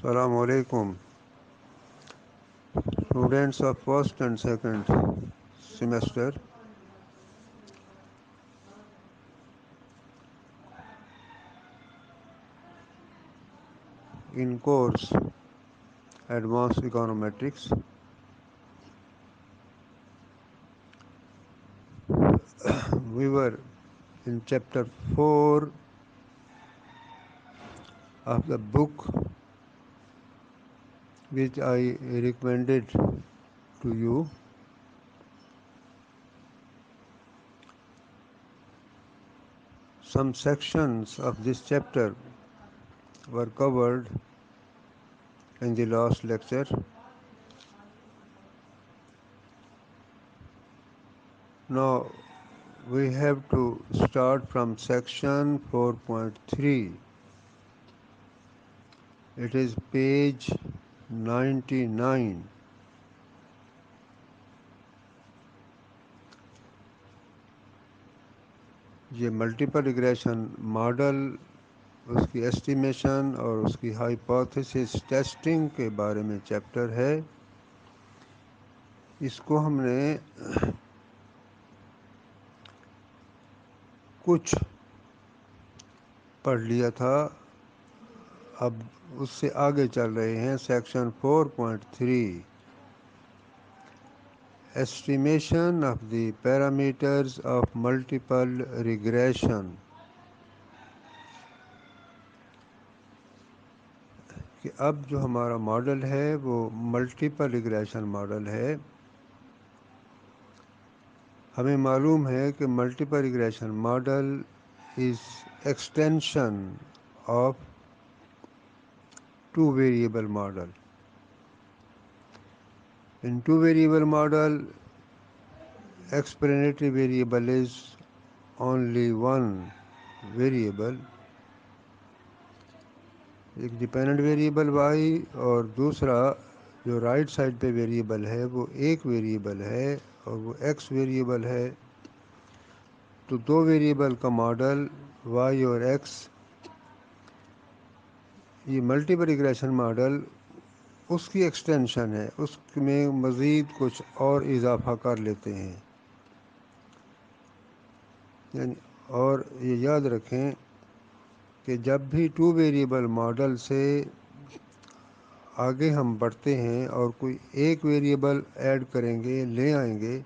السلام علیکم students of first and second semester. In course Advanced Econometrics, we were in chapter 4 of the book which I recommended to you. Some sections of this chapter were covered in the last lecture. Now we have to start from section 4.3. It is page 99. یہ multiple regression model, اس کی estimation اور اس کی hypothesis testing کے بارے میں chapter ہے. اس کو ہم نے کچھ پڑھ لیا تھا، اب اس سے آگے چل رہے ہیں. Section 4.3 estimation of the parameters of multiple regression. کہ اب جو ہمارا ماڈل ہے وہ ملٹیپل ریگریشن ماڈل ہے. ہمیں معلوم ہے کہ multiple regression model is extension of two variable model. In two variable model, explanatory variable is only one variable, ایک ڈیپینڈنٹ ویریبل y اور دوسرا جو رائٹ سائڈ پہ ویریبل ہے وہ ایک ویریبل ہے اور وہ x ویریبل ہے. تو دو ویریبل کا ماڈل y اور x، یہ ملٹیپل ریگریشن ماڈل اس کی ایکسٹینشن ہے، اس میں مزید کچھ اور اضافہ کر لیتے ہیں. یعنی اور یہ یاد رکھیں کہ جب بھی ٹو ویریبل ماڈل سے آگے ہم بڑھتے ہیں اور کوئی ایک ویریبل ایڈ کریں گے، لے آئیں گے،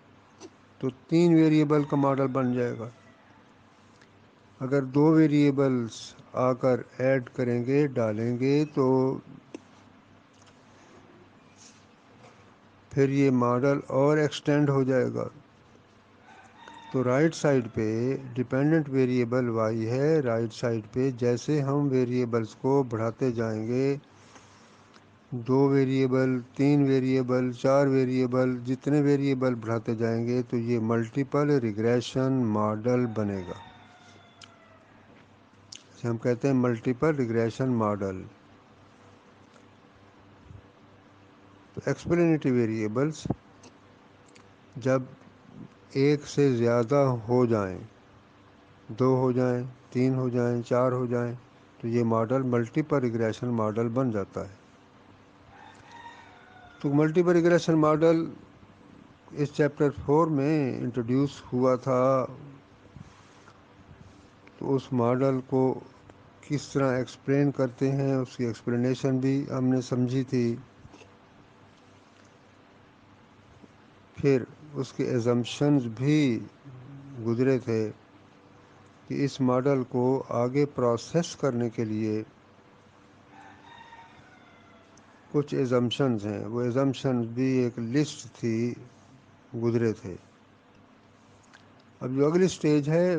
تو تین ویریبل کا ماڈل بن جائے گا. اگر دو ویریبلس آ کر ایڈ کریں گے، ڈالیں گے، تو پھر یہ ماڈل اور ایکسٹینڈ ہو جائے گا. تو رائٹ سائڈ پہ ڈیپینڈنٹ ویریبل y ہے، رائٹ سائڈ پہ جیسے ہم ویریبلس کو بڑھاتے جائیں گے، دو ویریبل، تین ویریبل، چار ویریبل، جتنے ویریبل بڑھاتے جائیں گے تو یہ ملٹیپل ریگریشن ماڈل بنے گا. اسے ہم کہتے ہیں ملٹیپل ریگریشن ماڈل. تو ایکسپلینیٹری ویریبلس جب ایک سے زیادہ ہو جائیں، دو ہو جائیں، تین ہو جائیں، چار ہو جائیں، تو یہ ماڈل ملٹیپل ریگریشن ماڈل بن جاتا ہے. تو ملٹیپل ریگریشن ماڈل اس چیپٹر 4 میں انٹروڈیوس ہوا تھا. تو اس ماڈل کو کس طرح ایکسپلین کرتے ہیں، اس کی ایکسپلینیشن بھی ہم نے سمجھی تھی. پھر اس کے ایزمپشنز بھی گزرے تھے کہ اس ماڈل کو آگے پروسیس کرنے کے لیے کچھ ایزمپشنز ہیں، وہ ایزمپشنز بھی ایک لسٹ تھی، گزرے تھے. اب جو اگلی سٹیج ہے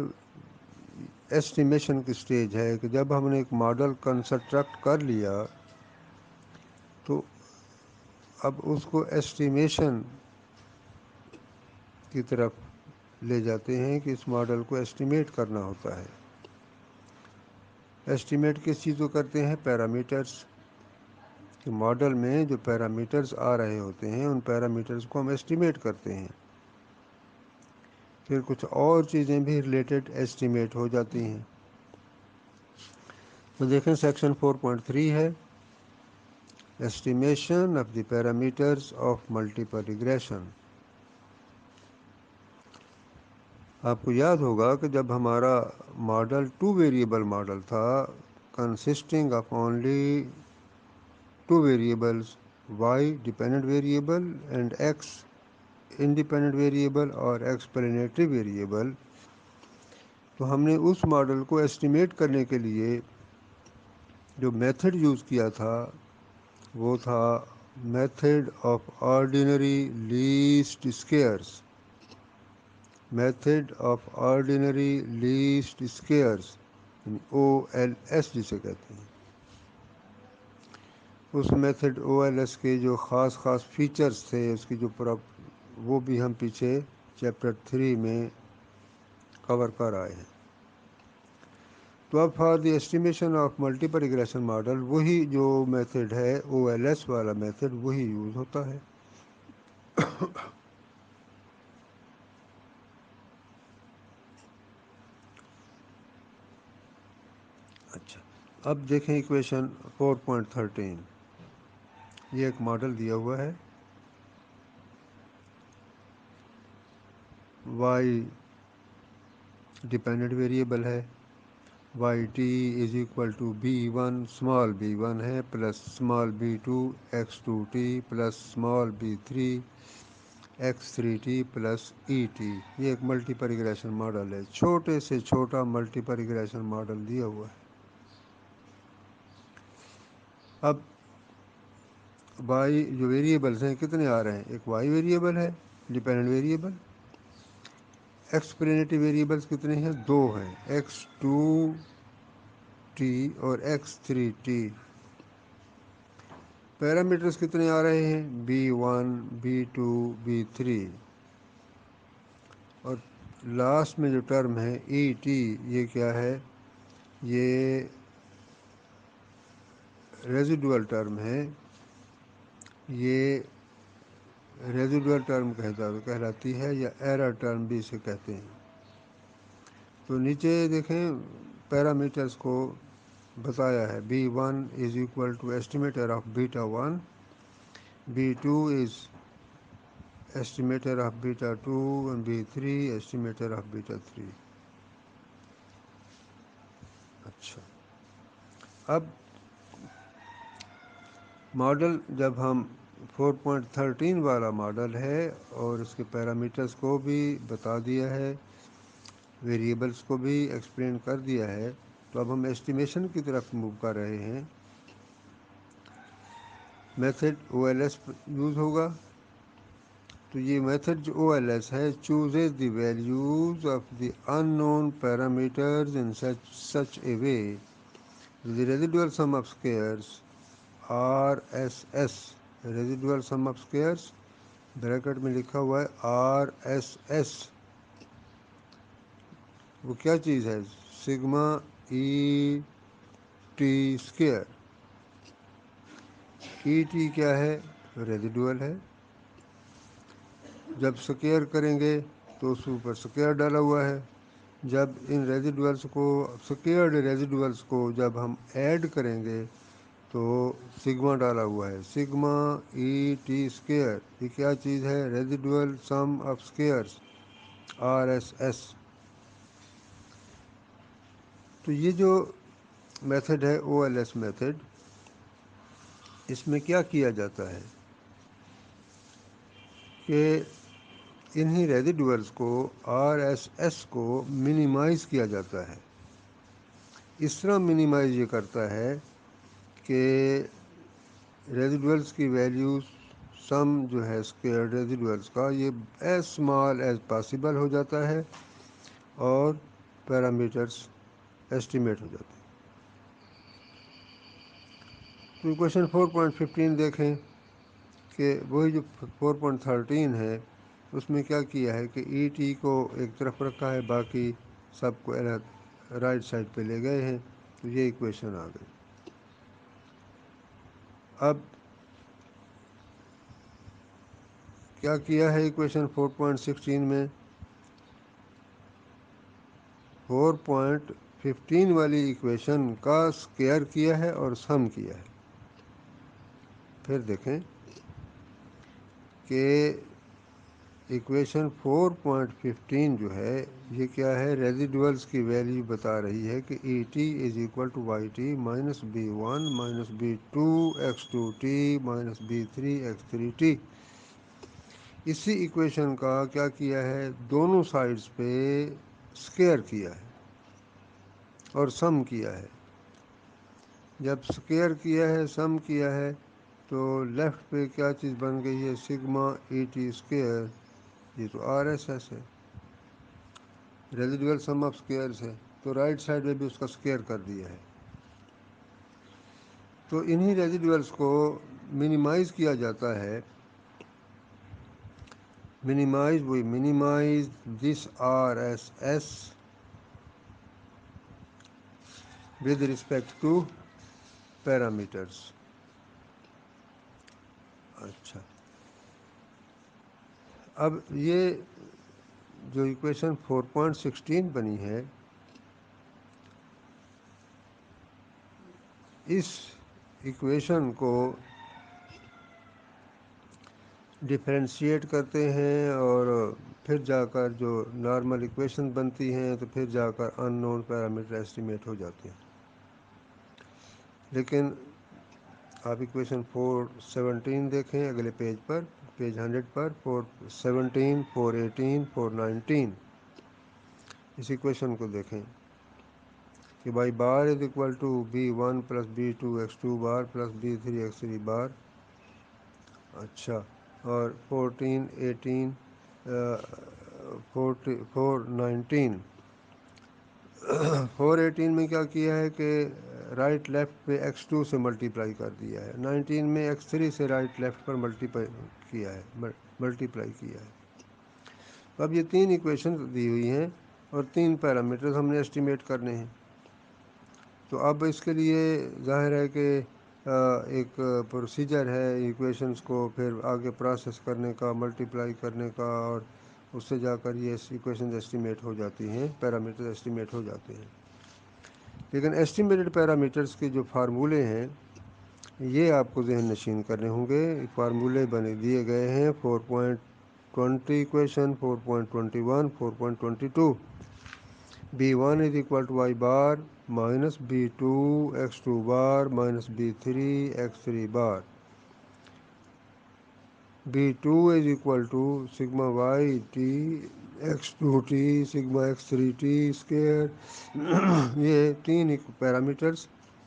ایسٹیمیشن کی سٹیج ہے کہ جب ہم نے ایک ماڈل کنسٹرکٹ کر لیا تو اب اس کو ایسٹیمیشن کی طرف لے جاتے ہیں کہ اس ماڈل کو ایسٹیمیٹ کرنا ہوتا ہے. ایسٹیمیٹ کس چیز کو کرتے ہیں؟ پیرامیٹرز. کہ ماڈل میں جو پیرامیٹرز آ رہے ہوتے ہیں ان پیرامیٹرز کو ہم ایسٹیمیٹ کرتے ہیں. پھر کچھ اور چیزیں بھی ریلیٹڈ ایسٹیمیٹ ہو جاتی ہیں. تو دیکھیں سیکشن 4.3 ہے estimation of the parameters of multiple regression. آپ کو یاد ہوگا کہ جب ہمارا ماڈل 2 ویریبل ماڈل تھا consisting of only 2 variables, y dependent variable and x independent variable اور explanatory variable، تو ہم نے اس ماڈل کو ایسٹیمیٹ کرنے کے لیے جو میتھڈ یوز کیا تھا وہ تھا method of ordinary list اسکیئرس. Method of ordinary list اسکیئرس O L S جسے کہتے ہیں. اس میتھڈ او ایل ایس کے جو خاص فیچرز تھے اس کی جو وہ بھی ہم پیچھے چیپٹر 3 میں کور کر آئے ہیں. تو اب for the estimation of multiple regression model وہی جو میتھڈ ہے او ایل ایس والا میتھڈ وہی یوز ہوتا ہے. اچھا، اب دیکھیں ایکویشن 4.13. یہ ایک ماڈل دیا ہوا ہے وائی ڈیپینڈنٹ ویریبل ہے، Y T is equal to be one small B one ہے plus small B two x two T plus small B three x three T plus E T. یہ ایک multiple regression model ہے، چھوٹے سے چھوٹا multiple regression model دیا ہوا ہے. اب وائی جو ویریبلس ہیں کتنے آ رہے ہیں؟ ایک وائی ویریبل ہے ڈیپینڈنٹ ویریبل. ایکسپلینیٹری ویریبلس کتنے ہیں؟ 2 ہیں، ایکس ٹو ٹی اور ایکس تھری ٹی. پیرامیٹرس کتنے آ رہے ہیں؟ B one B two B three. اور لاسٹ میں جو ٹرم ہے ای ٹی، یہ کیا ہے؟ یہ ریزیڈول ٹرم ہے. یہ ریزیڈول ٹرم کہلاتی ہے یا ایرر ٹرم بھی اسے کہتے ہیں. تو نیچے دیکھیں پیرامیٹرس کو بتایا ہے. B one is equal to estimator of beta one, B two is estimator of beta two and B three estimator of beta three. اچھا، اب ماڈل جب ہم 4.13 والا ماڈل ہے اور اس کے پیرامیٹرس کو بھی بتا دیا ہے، ویریبلس کو بھی ایکسپلین کر دیا ہے، تو اب ہم ایسٹیمیشن کی طرف موو کر رہے ہیں. Method O L S use ہوگا. تو یہ میتھڈ جو او ایل ایس ہے chooses the values of the unknown parameters in such a way the residual sum of squares R S S. Residual sum of squares bracket میں لکھا ہوا ہے are S S. وہ کیا چیز ہے؟ Sigma E T square. E T کیا ہے؟ ریزیڈول ہے. جب سکیئر کریں گے تو اس اوپر سکیئر ڈالا ہوا ہے. جب ان ریزیڈولس کو سکیئرڈ ریزیڈولس کو جب ہم ایڈ کریں گے تو سگما ڈالا ہوا ہے. سگما ای ٹی اسکیئر یہ کیا چیز ہے؟ Residual sum of squares R S S. تو یہ جو میتھڈ ہے او ایل ایس میتھڈ، اس میں کیا کیا جاتا ہے کہ انہی ریزیڈولس کو آر ایس ایس کو منیمائز کیا جاتا ہے. اس طرح منیمائز یہ کرتا ہے کہ ریزیڈولس کی ویلیوز سم جو ہے اسکیئر ریزیڈولس کا یہ ایز اسمال ایز پاسبل ہو جاتا ہے اور پیرامیٹرس ایسٹیمیٹ ہو جاتے ہیں. تو کویشچن 4.15 دیکھیں کہ وہی جو 4.13 ہے اس میں کیا کیا ہے کہ ای ٹی کو ایک طرف رکھا ہے، باقی سب کو رائٹ سائڈ پہ لے گئے ہیں. تو یہ ایکویشن آ گئی. اب کیا ہے ایکویشن 4.16 میں؟ 4.15 والی ایکویشن کا اسکیئر کیا ہے اور سم کیا ہے. پھر دیکھیں کہ ایکویشن 4.15 جو ہے یہ کیا ہے، ریزیڈولس کی ویلیو بتا رہی ہے کہ E T is equal to Y T minus B one minus B two x two T minus B three x three T. اسی ایکویشن کا کیا کیا ہے، دونوں سائڈز پہ اسکیئر کیا ہے اور سم کیا ہے۔ جب اسکیئر کیا ہے، سم کیا ہے، تو لیفٹ پہ کیا چیز بن گئی ہے، سگما ای ٹی اسکیئر، یہ تو آر ایس ایس ہے، ریزیڈول سم آف اسکیئرس ہے، تو رائٹ سائڈ میں بھی اس کا اسکیئر کر دیا ہے۔ تو انہی ریزیڈولس کو منیمائز کیا جاتا ہے، minimize this RSS with respect to parameters۔ اچھا، اب یہ جو ایکویشن 4.16 بنی ہے، اس ایکویشن کو ڈفرینشیٹ کرتے ہیں اور پھر جا کر جو نارمل ایکویشن بنتی ہیں تو پھر جا کر ان نون پیرامیٹر ایسٹیمیٹ ہو جاتے ہیں۔ لیکن آپ ایکویشن 417 دیکھیں اگلے پیج پر، پیج 100 پر، 417 418 419 اس ایکویشن کو دیکھیں کہ y bar is equal to be one plus b two x two bar plus b three x three bar. اچھا، اور 419 418 میں کیا کیا ہے کہ رائٹ لیفٹ پہ ایکس ٹو سے ملٹیپلائی کر دیا ہے، 19 میں ایکس تھری سے رائٹ لیفٹ پر ملٹیپلائی کیا ہے۔ اب یہ تین ایکویشن دی ہوئی ہیں اور تین پیرامیٹرز ہم نے ایسٹیمیٹ کرنے ہیں۔ تو اب اس کے لیے ظاہر ہے کہ ایک پروسیجر ہے ایکویشنز کو پھر آگے پروسیس کرنے کا، ملٹیپلائی کرنے کا، اور اس سے جا کر یہ ایکویشنز ایسٹیمیٹ ہو جاتی ہیں، پیرامیٹر ایسٹیمیٹ ہو جاتے ہیں۔ لیکن ایسٹیمیٹڈ پیرامیٹرز کے جو فارمولے ہیں یہ آپ کو ذہن نشین کرنے ہوں گے۔ فارمولے بنے دیے گئے ہیں 4.20 equation 4.21 4.22۔ B1 is equal to y bar minus B2 x2 bar minus B3 x3 bar۔ B2 is equal to sigma y t x2 t sigma x3 t square. یہ تین پیرامیٹرز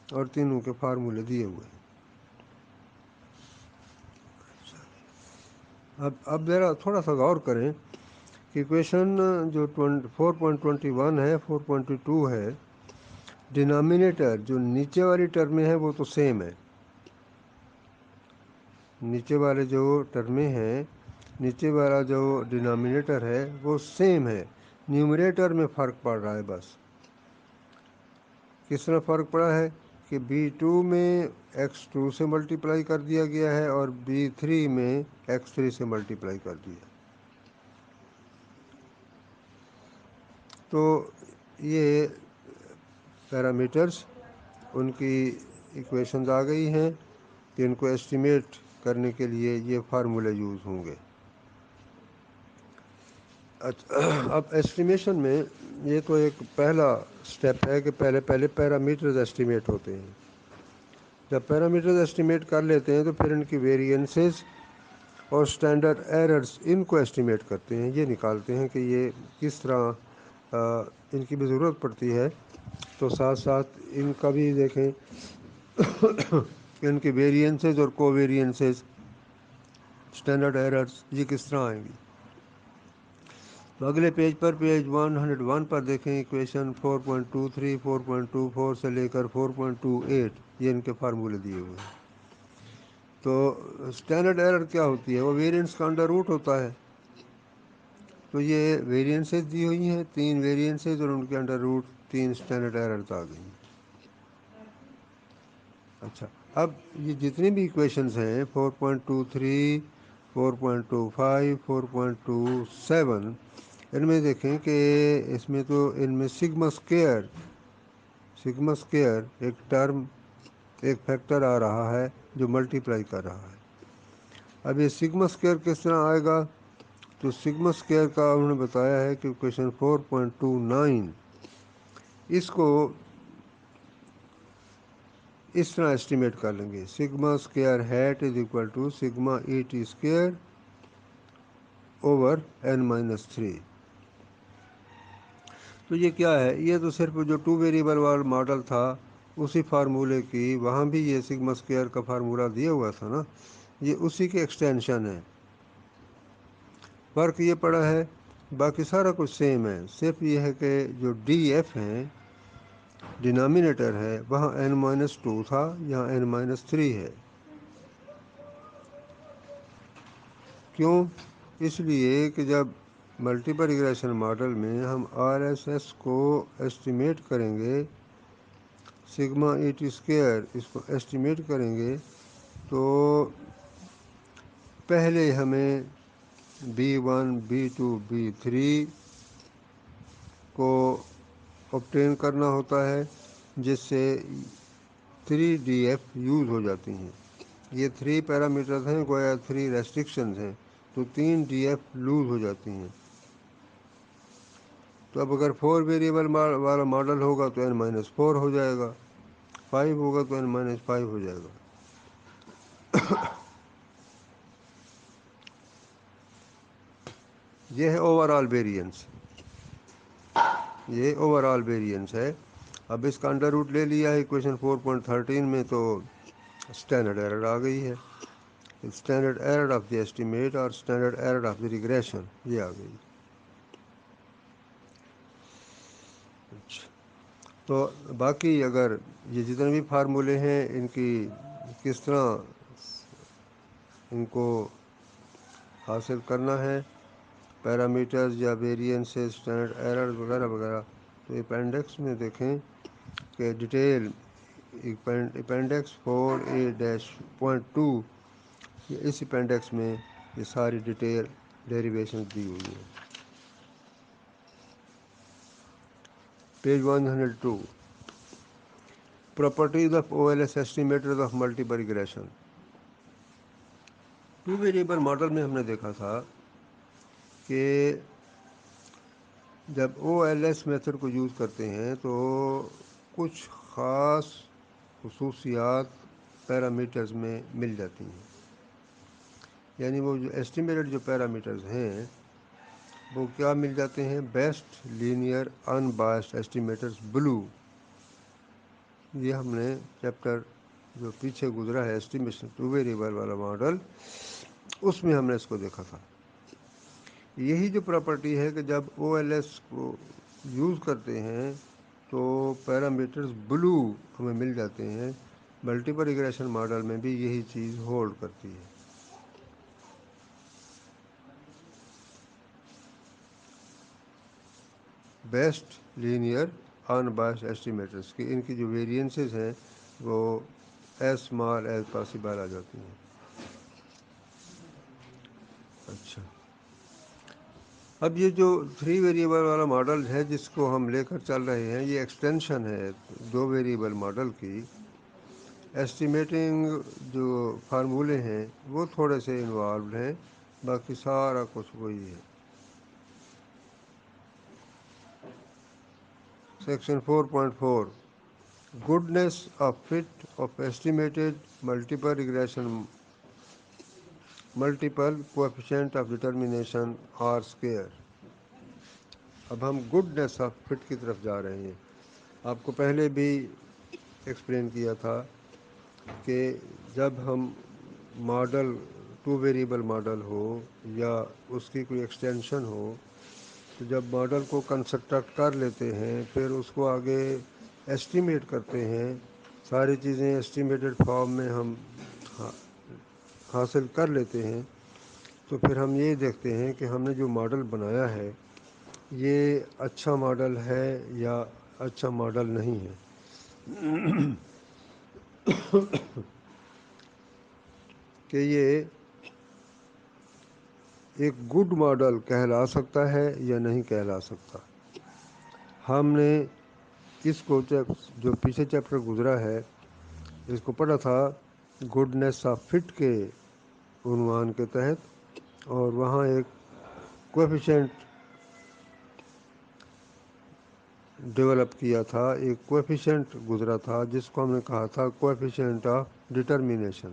اور تینوں کے فارمولے دیے ہوئے ہیں۔ اب ذرا تھوڑا سا غور کریں کہ ایکویشن جو 4.21 ہے 4.22 ہے، ڈینامینیٹر جو نیچے والی ٹرمیں ہیں وہ تو سیم ہے، نیچے والے جو ٹرمیں ہیں، نیچے والا جو ڈینامینیٹر ہے وہ سیم ہے، نیومریٹر میں فرق پڑ رہا ہے بس۔ کس طرح فرق پڑا ہے کہ B2 میں x2 سے ملٹیپلائی کر دیا گیا ہے اور B3 میں x3 سے ملٹیپلائی کر دیا۔ تو یہ پیرامیٹرز ان کی ایکویشنز آ گئی ہیں کہ ان کو ایسٹیمیٹ کرنے کے لیے یہ فارمولے یوز ہوں گے۔ اب ایسٹیمیشن میں یہ تو ایک پہلا سٹیپ ہے کہ پہلے پیرامیٹرز ایسٹیمیٹ ہوتے ہیں۔ جب پیرامیٹرز ایسٹیمیٹ کر لیتے ہیں تو پھر ان کی ویریئنسز اور اسٹینڈرڈ ایررز ان کو ایسٹیمیٹ کرتے ہیں، یہ نکالتے ہیں کہ یہ کس طرح ان کی بھی ضرورت پڑتی ہے، تو ساتھ ساتھ ان کا بھی دیکھیں کہ ان کی ویریئنسز اور کو ویریئنسز، اسٹینڈرڈ ایررز یہ کس طرح آئیں گی۔ تو اگلے پیج پر، پیج 101 پر دیکھیں ایکویشن 4.23 4.24 سے لے کر 4.28 یہ ان کے فارمولے دیے ہوئے ہیں۔ تو اسٹینڈرڈ ایرر کیا ہوتی ہے، وہ ویریئنس کا انڈر روٹ ہوتا ہے۔ تو یہ ویریئنسز دی ہوئی ہیں، تین ویریئنسز اور ان کے انڈر روٹ تین اسٹینڈرڈ ایررز آ گئی ہیں۔ اچھا، اب یہ جتنی بھی ایکویشنز ہیں 4.23 4.25 4.27 ان میں دیکھیں کہ اس میں تو ان میں سگما اسکیئر ایک ٹرم ایک فیکٹر آ رہا ہے جو ملٹیپلائی کر رہا ہے۔ اب یہ سگما اسکوائر کس طرح آئے گا؟ تو سگما اسکوائر کا انہوں نے بتایا ہے کہ کویشچن 4.29 اس کو اس طرح ایسٹیمیٹ کر لیں گے، sigma square hat is equal to sigma E T square over n-3۔ تو یہ کیا ہے؟ یہ تو صرف جو 2 ویریبل والا ماڈل تھا اسی فارمولے کی، وہاں بھی یہ سگما اسکوائر کا فارمولہ دیا ہوا تھا نا، یہ اسی کے ایکسٹینشن ہے۔ فرق یہ پڑا ہے، باقی سارا کچھ سیم ہے، صرف یہ ہے کہ جو ڈی ایف ہیں ڈینامینیٹر ہے وہاں n-2 تھا، یہاں n-3 ہے۔ کیوں؟ اس لیے کہ جب ملٹیپل ریگریشن ماڈل میں ہم آر ایس ایس کو ایسٹیمیٹ کریں گے، سگما ای ٹی اسکوائر اس کو ایسٹیمیٹ کریں گے، تو پہلے ہمیں B1 B2 B3 کو obtain کرنا ہوتا ہے، جس سے 3DF یوز ہو جاتی ہیں۔ یہ 3 پیرامیٹرز ہیں، گویا 3 ریسٹرکشنز ہیں، تو 3DF لوز ہو جاتی ہیں۔ تو اب اگر 4 ویریبل والا ماڈل ہوگا تو n-4 ہو جائے گا، 5 ہوگا تو n-5 ہو جائے گا۔ یہ ہے اوور آل ویریئنس، یہ اوور آل ویریئنس ہے۔ اب اس کا انڈر روٹ لے لیا ہے ایکویشن 4.13 میں، تو اسٹینڈرڈ ایرر آ گئی ہے، standard error of the estimate اور standard error of the regression یہ آ گئی۔ اچھا، تو باقی اگر یہ جتنے بھی فارمولے ہیں ان کی کس طرح ان کو حاصل کرنا ہے، پیرامیٹرز یا ویریئنسز، اسٹینڈرڈ ایرر وغیرہ وغیرہ، تو اپینڈکس میں دیکھیں کہ ڈیٹیل اپینڈکس 4A-.2 اس اپینڈکس میں یہ ساری ڈیٹیل ڈیریویشن دی ہوئی ہیں۔ Page 102 properties of O L S estimators of multiple regression. 2 variable model میں ہم نے دیکھا تھا کہ جب او ایل ایس میتھڈ کو یوز کرتے ہیں تو کچھ خاص خصوصیات پیرامیٹرز میں مل جاتی ہیں، یعنی وہ جو ایسٹیمیٹڈ جو پیرامیٹرز ہیں وہ کیا مل جاتے ہیں؟ بیسٹ لینئر ان بائسڈ ایسٹیمیٹرز بلو۔ یہ ہم نے چیپٹر جو پیچھے گزرا ہے ایسٹیمیشن 2 ویریبل والا ماڈل، اس میں ہم نے اس کو دیکھا تھا۔ یہی جو پراپرٹی ہے کہ جب او ایل ایس کو یوز کرتے ہیں تو پیرامیٹرز بلو ہمیں مل جاتے ہیں، ملٹیپل ریگریشن ماڈل میں بھی یہی چیز ہولڈ کرتی ہے۔ بیسٹ لینئر ان بائسڈ ایسٹیمیٹرز کی ان کی جو ویریئنسز ہیں وہ ایز اسمال ایز پاسبل آ جاتی ہیں۔ اچھا، اب یہ جو 3 ویریبل والا ماڈل ہے جس کو ہم لے کر چل رہے ہیں، یہ ایکسٹینشن ہے 2 ویریبل ماڈل کی۔ ایسٹیمیٹنگ جو فارمولے ہیں وہ تھوڑے سے انوالوڈ ہیں، باقی سارا کچھ وہی ہے۔ Section 4.4 goodness of fit of estimated multiple regression multiple coefficient of determination R square. اب ہم گڈنیس آف فٹ کی طرف جا رہے ہیں۔ آپ کو پہلے بھی ایکسپلین کیا تھا کہ جب ہم ماڈل 2 ویریبل ماڈل ہو یا اس کی کوئی ایکسٹینشن ہو، تو جب ماڈل کو کنسٹرکٹ کر لیتے ہیں پھر اس کو آگے ایسٹیمیٹ کرتے ہیں، ساری چیزیں ایسٹیمیٹڈ فارم میں ہم حاصل کر لیتے ہیں، تو پھر ہم یہ دیکھتے ہیں کہ ہم نے جو ماڈل بنایا ہے یہ اچھا ماڈل ہے یا اچھا ماڈل نہیں ہے۔ کہ یہ ایک گڈ ماڈل کہلا سکتا ہے یا نہیں کہلا سکتا۔ ہم نے اس کو جو پیچھے چیپٹر گزرا ہے اس کو پڑھا تھا گڈنس آف فٹ کے عنوان کے تحت، اور وہاں ایک کوفیشنٹ ڈیولپ کیا تھا، ایک کوفیشنٹ گزرا تھا جس کو ہم نے کہا تھا کوفیشنٹ آف ڈٹرمینیشن،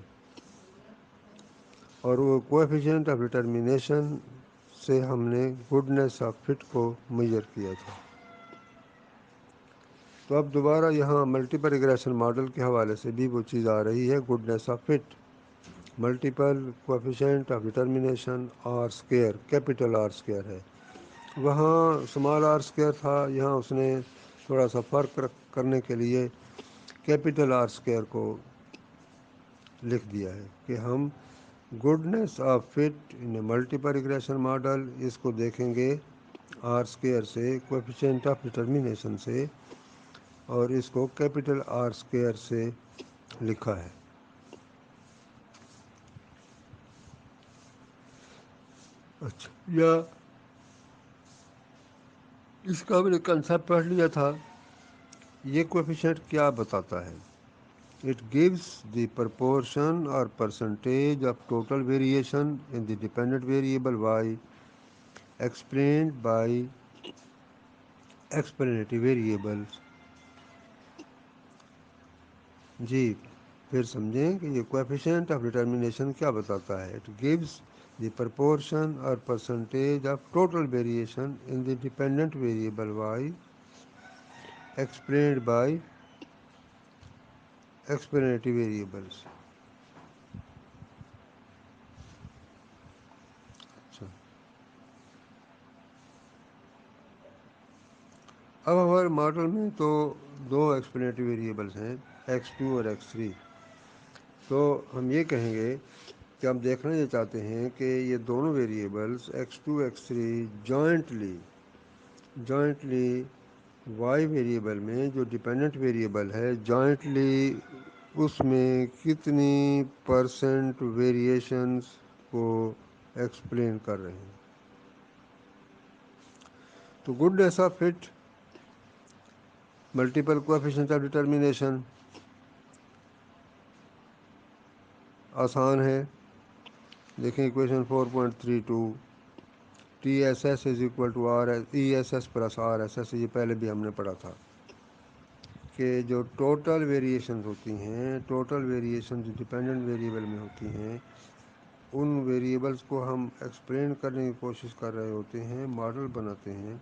اور وہ کوفیشنٹ آف ڈٹرمینیشن سے ہم نے گڈنس آف فٹ کو میجر کیا تھا۔ تو اب دوبارہ یہاں ملٹیپل ریگریشن ماڈل کے حوالے سے بھی وہ چیز آ رہی ہے، goodness of fit, multiple coefficient of determination R square, capital R square ہے، وہاں اسمال آر اسکیئر تھا، یہاں اس نے تھوڑا سا فرق کرنے کے لیے کیپٹل آر اسکیئر کو لکھ دیا ہے کہ ہم goodness of fit in a multiple regression model اس کو دیکھیں گے آر اسکیئر سے، کوفیشنٹ آف ڈٹرمینیشن سے، اور اس کو کیپٹل آر اسکیئر سے لکھا ہے۔ اچھا، یا اس کا ہم نے کنسیپٹ پڑھ لیا تھا۔ یہ کوفیشنٹ کیا بتاتا ہے؟ It gives the proportion or percentage of total variation in the dependent variable y explained by explanatory variables۔ جی پھر سمجھیں کہ یہ کوفیشنٹ آف ڈٹرمینیشن کیا بتاتا ہے؟ It gives the proportion or percentage of total variation in the dependent variable y explained by explanatory variables۔ اچھا، اب ہمارے ماڈل میں تو دو ایکسپلینیٹری ویریبلس ہیں، x2 اور x3، تو ہم یہ کہیں گے کہ ہم دیکھنا یہ چاہتے ہیں کہ یہ دونوں variables x2 x3 jointly y variable میں جو ڈیپینڈنٹ ویریبل ہے جوائنٹلی اس میں کتنی پرسنٹ ویریشنز کو ایکسپلین کر رہے ہیں۔ تو goodness of fit, multiple coefficient of determination آسان ہے، دیکھیں equation 4.32 T S S is equal to R E S S plus R S S, یہ پہلے بھی ہم نے پڑھا تھا کہ جو ٹوٹل ویریشنز ہوتی ہیں، ٹوٹل ویریشن جو ڈیپینڈنٹ ویریبل میں ہوتی ہیں، ان ویریبلس کو ہم ایکسپلین کرنے کی کوشش کر رہے ہوتے ہیں، ماڈل بناتے ہیں،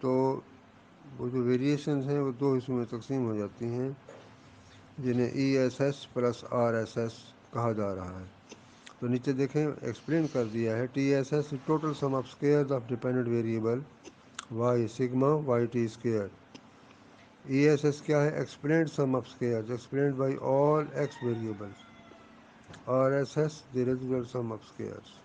تو وہ جو ویریشنز ہیں وہ دو حصوں میں تقسیم ہو جاتی ہیں جنہیں ای S S plus R S S کہا جا رہا ہے۔ تو نیچے دیکھیں ایکسپلین کر دیا ہے، T S S total sum of squares of dependent variable Y sigma Y T square, E S S کیا ہے؟ Explained sum of squares explained by all X variables, R S S the residual sum of squares.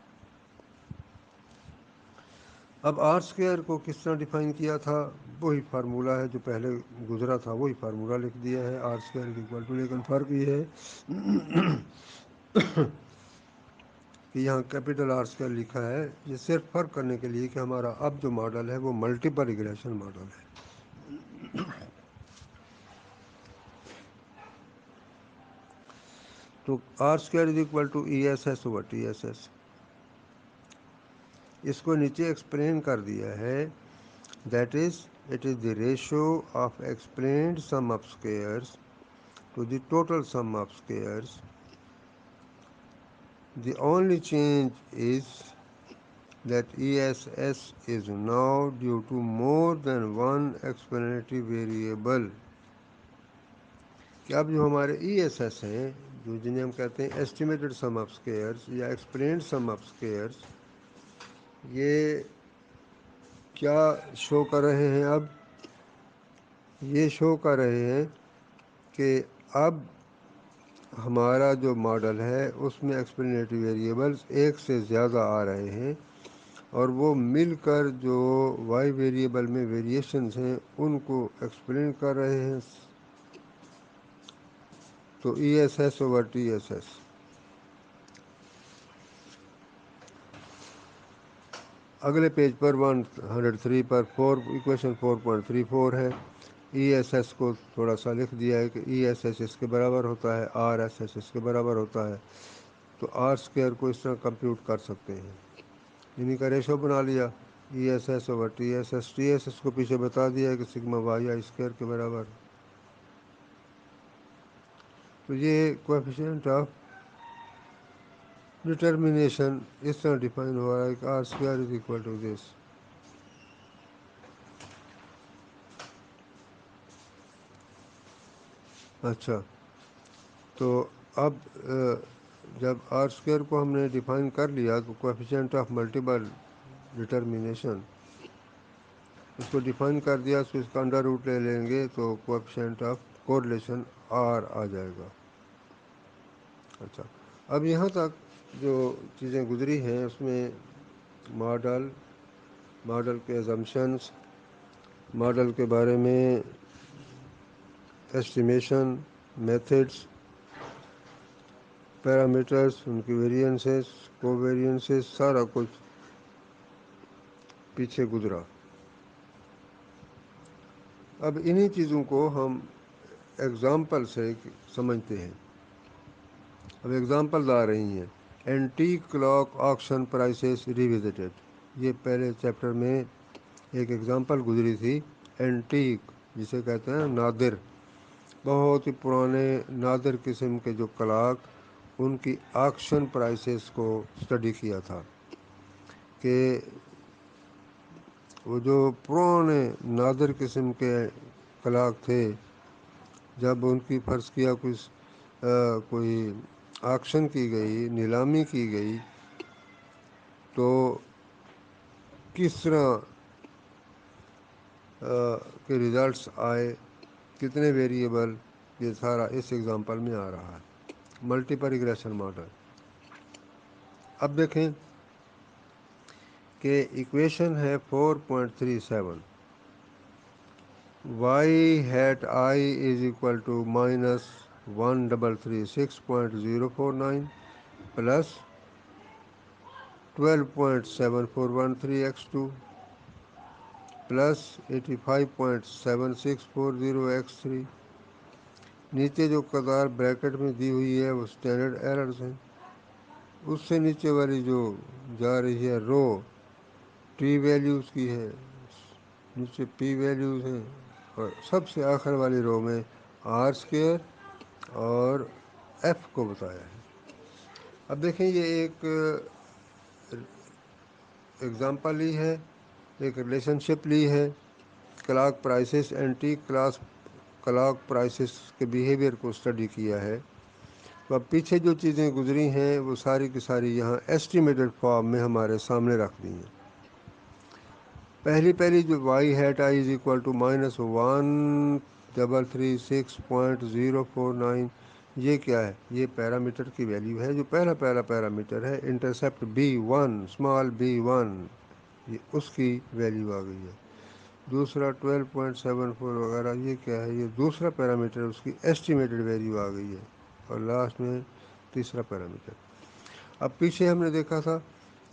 اب R square کو کس طرح define کیا تھا؟ وہی formula ہے جو پہلے گزرا تھا، وہی فارمولہ لکھ دیا ہے، آر اسکیئر اکول ٹو، لیکن فرق یہ ہے کہ یہاں کیپٹل آر اسکیئر لکھا ہے، یہ صرف فرق کرنے کے لیے کہ ہمارا اب جو ماڈل ہے وہ ملٹیپل ریگریشن ماڈل ہے۔ تو R square is equal to E S S over T S S, اس کو نیچے ایکسپلین کر دیا ہے، that is it is the ratio of explained sum of squares to the total sum of squares. The only change is that ESS is now due to more than one explanatory variable. کہ اب جو ہمارے ای S S ہیں، جو جنہیں ہم کہتے ہیں ایسٹیمیٹڈ سم آف اسکیئرس یا ایکسپلینڈ سم آف اسکیئرس، یہ کیا شو کر رہے ہیں؟ اب یہ شو کر رہے ہیں کہ اب ہمارا جو ماڈل ہے اس میں ایکسپلینیٹری ویریبلس ایک سے زیادہ آ رہے ہیں، اور وہ مل کر جو وائی ویریبل میں ویریشنز ہیں ان کو ایکسپلین کر رہے ہیں۔ تو E S S over T S S. اگلے پیج پر 103 پر ایکویشن 4.34 ہے، ای ایس ایس کو تھوڑا سا لکھ دیا ہے کہ ای ایس ایس اس کے برابر ہوتا ہے، آر ایس ایس اس کے برابر ہوتا ہے، تو آر اسکوئر کو اس طرح کمپیوٹ کر سکتے ہیں، انہیں کا ریشو بنا لیا ای S S over T S S, T S S کو پیچھے بتا دیا کہ سگما وائی آئی اسکوئر کے برابر. تو یہ کوفیشینٹ آف ڈٹرمنیشن اس طرح ڈیفائن ہوا ہے کہ R square is equal to دس. اچھا، تو اب جب آر اسکوئر کو ہم نے ڈیفائن کر لیا تو کوفیشینٹ آف ملٹیپل ڈٹرمنیشن اس کو ڈیفائن کر دیا، تو اس کا انڈر روٹ لے لیں گے تو کوفیشینٹ آف کوریلیشن آر آ جائے گا. اچھا، اب یہاں تک جو چیزیں گزری ہیں اس میں ماڈل کے ایزمپشنس، ماڈل کے بارے میں ایسٹیمیشن میتھڈس، پیرامیٹرز، ان کی ویریئنسز، کوویریئنسز، سارا کچھ پیچھے گزرا. اب انہی چیزوں کو ہم ایگزامپل سے سمجھتے ہیں. اب ایگزامپلز آ رہی ہیں. اینٹیک کلاک آکشن پرائسز ریوزٹڈ، یہ پہلے چیپٹر میں ایک ایگزامپل گزری تھی. اینٹیک جسے کہتے ہیں نادر، بہت ہی پرانے نادر قسم کے جو کلاک، ان کی آکشن پرائسز کو اسٹڈی کیا تھا کہ وہ جو پرانے نادر قسم کے کلاک تھے، جب ان کی فرض کیا کوئی آکشن کی گئی، نیلامی کی گئی، تو کس طرح کے ریزلٹس آئے، کتنے ویریبل، یہ سارا اس ایگزامپل میں آ رہا ہے. Multiple regression model. اب دیکھیں کہ ایکویشن ہے 4.37، Y hat I is equal to -1336.049 plus 12.7413x2 plus 85.7640x3. نیچے جو قطار بریکٹ میں دی ہوئی ہے وہ اسٹینڈرڈ ایررز ہیں. اس سے نیچے والی جو جا رہی ہے رو ٹی ویلیوز کی ہے، نیچے پی ویلیوز ہیں، اور سب سے آخر والی رو میں آر اسکوئر اور ایف کو بتایا ہے. اب دیکھیں یہ ایک ایگزامپل لی ہے، ایک ریلیشن شپ لی ہے، clock prices, antique clock prices کے بیہیویئر کو اسٹڈی کیا ہے. تو اب پیچھے جو چیزیں گزری ہیں وہ ساری کی ساری یہاں ایسٹیمیٹڈ فارم میں ہمارے سامنے رکھ دی ہیں. پہلی جو Y hat I is equal to -1336.049، یہ کیا ہے؟ یہ پیرامیٹر کی ویلیو ہے، جو پہلا پیرامیٹر ہے انٹرسیپٹ B1، اسمال B1، یہ اس کی ویلیو آ گئی ہے. دوسرا 12.74 وغیرہ، یہ کیا ہے؟ یہ دوسرا پیرامیٹر، اس کی ایسٹیمیٹڈ ویلیو آ گئی ہے. اور لاسٹ میں تیسرا پیرامیٹر. اب پیچھے ہم نے دیکھا تھا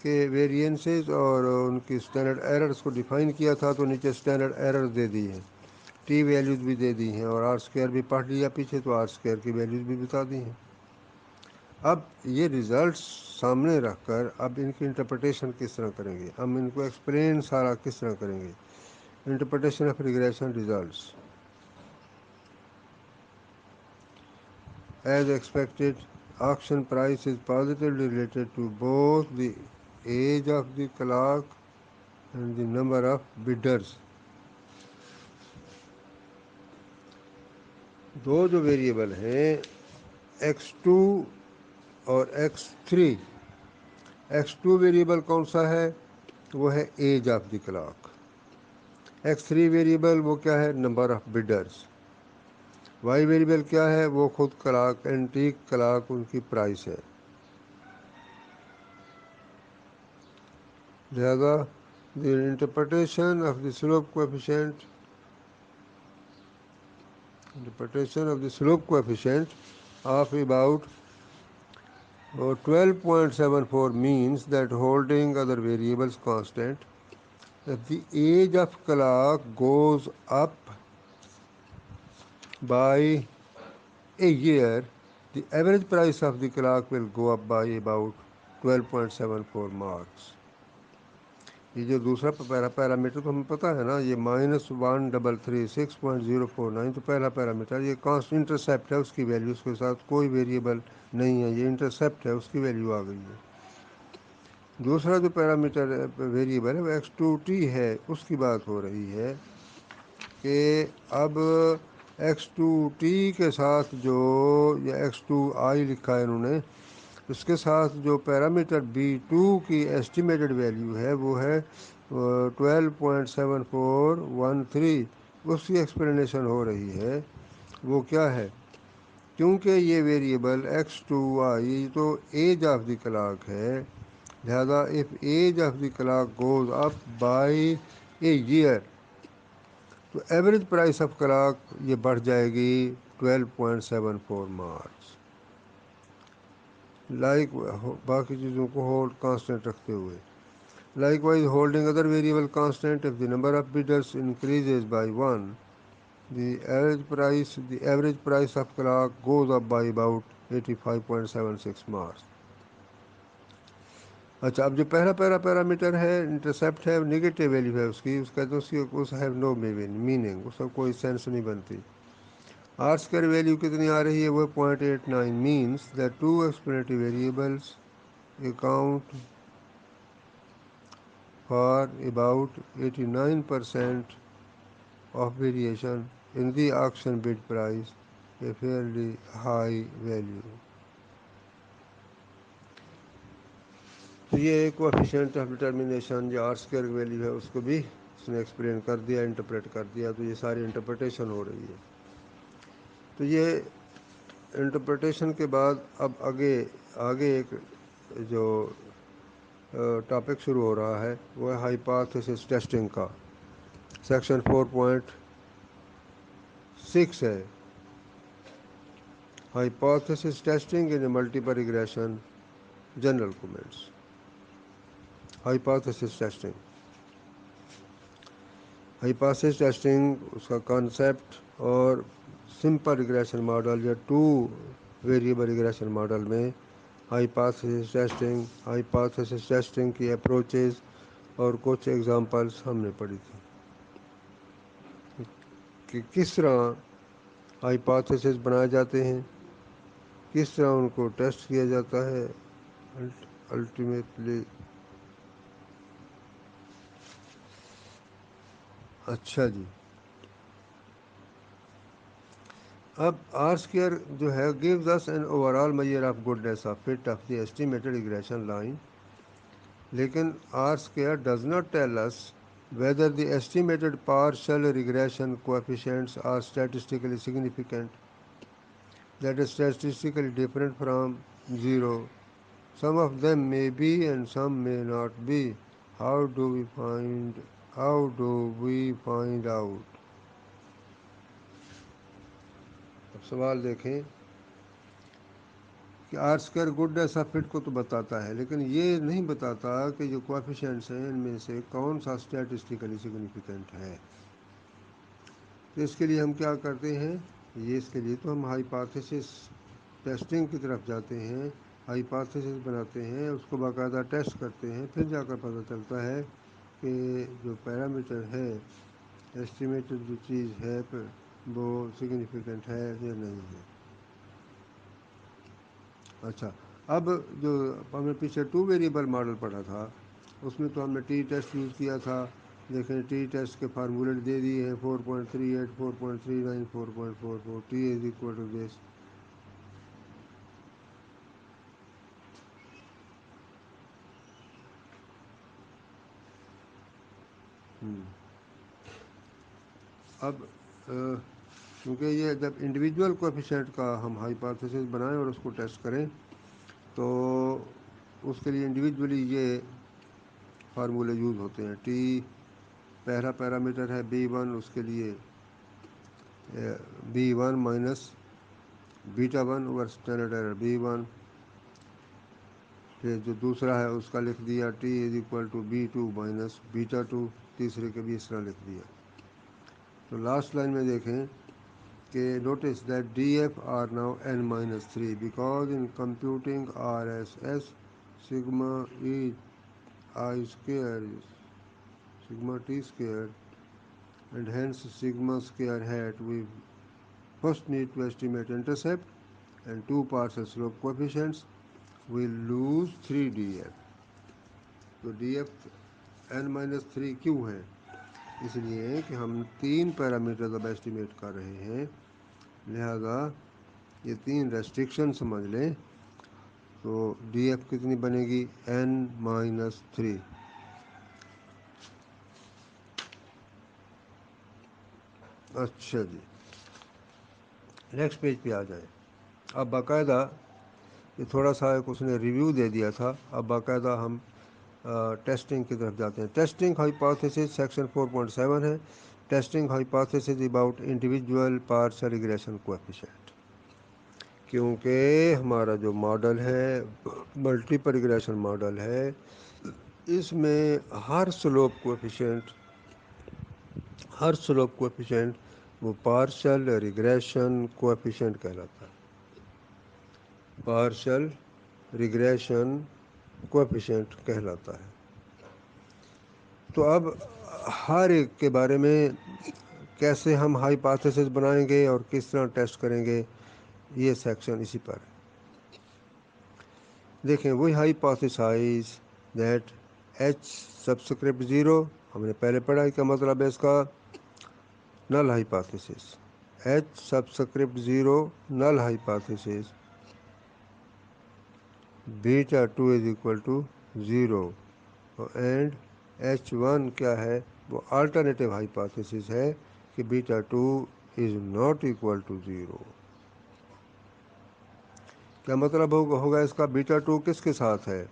کہ ویریئنسز اور ان کی اسٹینڈرڈ ایررز کو ڈیفائن کیا تھا، تو نیچے اسٹینڈرڈ ایررز دے دی ہیں، ٹی ویلیوز بھی دے دی ہیں، اور آر اسکوئر بھی پڑھ لیا پیچھے، تو آر اسکوئر کی ویلیوز بھی بتا دی ہیں. اب یہ ریزلٹس سامنے رکھ کر اب ان کی انٹرپریٹیشن کس طرح کریں گے، ہم ان کو ایکسپلین سارا کس طرح کریں گے. Interpretation of regression results. As expected, auction price is positively related to both the age of the clock and the number of bidders. دو جو ویریبل ہیں x2 اور x3، x2 ویریبل کون سا ہے؟ وہ ہے age of the clock. x3 variable وہ کیا ہے؟ Number of bidders. Y variable کیا ہے؟ وہ خود کلاک، اینٹیک کلاک، ان کی پرائس ہے. لہذا the interpretation of the slope coefficient of about 12.74 means that holding other variables constant, if the age of clock goes up by a year, the average price of the clock will go up by about 12.74 marks. یہ جو دوسرا parameter تو ہمیں پتہ ہے نا، یہ -1336.049 تو پہلا پیرامیٹر یہ کانسٹ انٹرسیپٹ ہے، اس کی ویلیو، اس کے ساتھ کوئی ویریبل نہیں ہے، یہ انٹرسیپٹ ہے، اس کی ویلیو آ گئی ہے۔ دوسرا جو پیرامیٹر ویریبل ہے وہ x2t ہے، اس کی بات ہو رہی ہے کہ اب x2t کے ساتھ جو یا x2i لکھا ہے انہوں نے، اس کے ساتھ جو پیرامیٹر b2 کی ایسٹیمیٹڈ ویلیو ہے وہ ہے 12.7413، اس کی ایکسپلینیشن ہو رہی ہے۔ وہ کیا ہے؟ کیونکہ یہ ویریبل x2i تو ایج آف دی کلاک ہے، لہذا if age of the clock goes up by a year تو ایوریج پرائس آف کلاک یہ بڑھ جائے گی 12.74 مارکس، لائک باقی چیزوں کو ہولڈ کانسٹنٹ رکھتے ہوئے۔ Like wise holding other variable constant if the number of bidders increases by 1 the average price of clock goes up by about 85.76 marks۔ اچھا، اب جو پہلا پیرامیٹر ہے انٹرسیپٹ ہے، نگیٹو ویلیو ہے اس کی، اس کہتے ہیں اس ہیو نو میننگ، اس کا کوئی سینس نہیں بنتی۔ آر اسکوائر ویلیو کتنی آ رہی ہے؟ وہ 0.89 means that two explanatory variables account for about 89% of variation in the auction bid price, a fairly high value۔ تو یہ ایک کوفیشینٹ آف ڈٹرمنیشن جو آر اسکوائر ویلیو ہے اس کو بھی اس نے ایکسپلین کر دیا، انٹرپریٹ کر دیا، تو یہ ساری انٹرپریٹیشن ہو رہی ہے۔ تو یہ انٹرپریٹیشن کے بعد اب آگے ایک جو ٹاپک شروع ہو رہا ہے وہ ہے ہائپوتھیسس ٹیسٹنگ کا، سیکشن 4.6 ہے، hypothesis testing in multiple regression general comments. Hypothesis testing اس کا کانسیپٹ اور سمپل ریگریشن ماڈل یا 2 ویریبل ریگریشن ماڈل میں ہائپوتھیسس ٹیسٹنگ کی اپروچز اور کچھ ایگزامپلس ہم نے پڑھی تھی کہ کس طرح ہائپوتھیسس بنائے جاتے ہیں، کس طرح ان کو ٹیسٹ کیا جاتا ہے الٹیمیٹلی۔ اچھا جی، اب آر اسکوائر جو ہے gives us an overall measure of goodness of fit of the estimated regression line، لیکن R square does not tell us whether the estimated partial regression coefficients are statistically significant, that is statistically different from 0. Some of them may be and some may not be. How do we find out؟ اب سوال دیکھیں کہ R square goodness of fit کو تو بتاتا ہے، لیکن یہ نہیں بتاتا کہ جو کوفیشینٹس ہیں ان میں سے کون سا اسٹیٹسٹیکلی سگنیفیکنٹ ہے۔ تو اس کے لیے ہم کیا کرتے ہیں؟ اس کے لیے تو ہم ہائپوتھیسس ٹیسٹنگ کی طرف جاتے ہیں، ہائپوتھیسس بناتے ہیں، اس کو باقاعدہ ٹیسٹ کرتے ہیں، پھر جا کر پتہ چلتا ہے کہ جو پیرامیٹر ہے، ایسٹیمیٹڈ جو چیز ہے وہ سگنیفیکنٹ ہے یا نہیں ہے۔ اچھا، اب جو ہم نے پیچھے 2 ویریبل ماڈل پڑھا تھا اس میں تو ہم نے ٹی ٹیسٹ یوز کیا تھا، دیکھیں ٹی ٹیسٹ کے فارمولے دے دیے ہیں 4.38 4.39 4.44 T is equal to this. اب کیونکہ یہ جب انڈیویجول کوفیشینٹ کا ہم ہائپوتھیسس بنائیں اور اس کو ٹیسٹ کریں تو اس کے لیے انڈیویجولی یہ فارمولے یوز ہوتے ہیں۔ ٹی پہلا پیرامیٹر ہے B1، اس کے لیے B1 minus beta 1 over standard error B1، پھر جو دوسرا ہے اس کا لکھ دیا T is equal to B2 minus beta 2، تیسرے کے بھی اس طرح لکھ دیا۔ تو لاسٹ لائن میں دیکھیں کہ notice that df are now n minus 3 because in computing RSS sigma e I square is sigma t square and hence sigma square hat we first need to estimate intercept and two partial slope coefficients. We lose 3df. تو df n minus 3 کیوں ہے؟ اس لیے کہ ہم 3 parameters اب estimate کر رہے ہیں، لہذا یہ 3 ریسٹرکشن سمجھ لیں. تو ڈی ایف کتنی بنے گی؟ n minus 3. اچھا جی، نیکسٹ پیج پہ آ جائیں. اب باقاعدہ یہ تھوڑا سا ایک اس نے ریویو دے دیا تھا، اب باقاعدہ ہم ٹیسٹنگ کی طرف جاتے ہیں. ٹیسٹنگ ہائپوتھیسس سیکشن 4.7 ہے. Testing hypothesis about individual partial regression coefficient. کیونکہ ہمارا جو ماڈل ہے ملٹیپل ریگریشن ماڈل ہے، اس میں ہر سلوپ کویفیشینٹ وہ پارشل ریگریشن کویفیشینٹ کہلاتا ہے. پارشل ریگریشن کویفیشینٹ کہلاتا ہے. تو اب ہر ایک کے بارے میں کیسے ہم ہائپوتھیسس بنائیں گے اور کس طرح ٹیسٹ کریں گے، یہ سیکشن اسی پر ہے. دیکھیں، وہی ہائپوتھیسائز دیٹ ایچ سبسکرپٹ 0 ہم نے پہلے پڑھا. کیا مطلب ہے اس کا؟ Null hypothesis. H subscript 0 null hypothesis. Beta 2 is equal to 0 and H1 کیا ہے؟ وہ آلٹرنیٹیو ہائپوتھیسس ہے کہ beta 2 is not equal to 0. کیا مطلب ہوگا اس کا؟ بیٹا 2 کس کے ساتھ ہے؟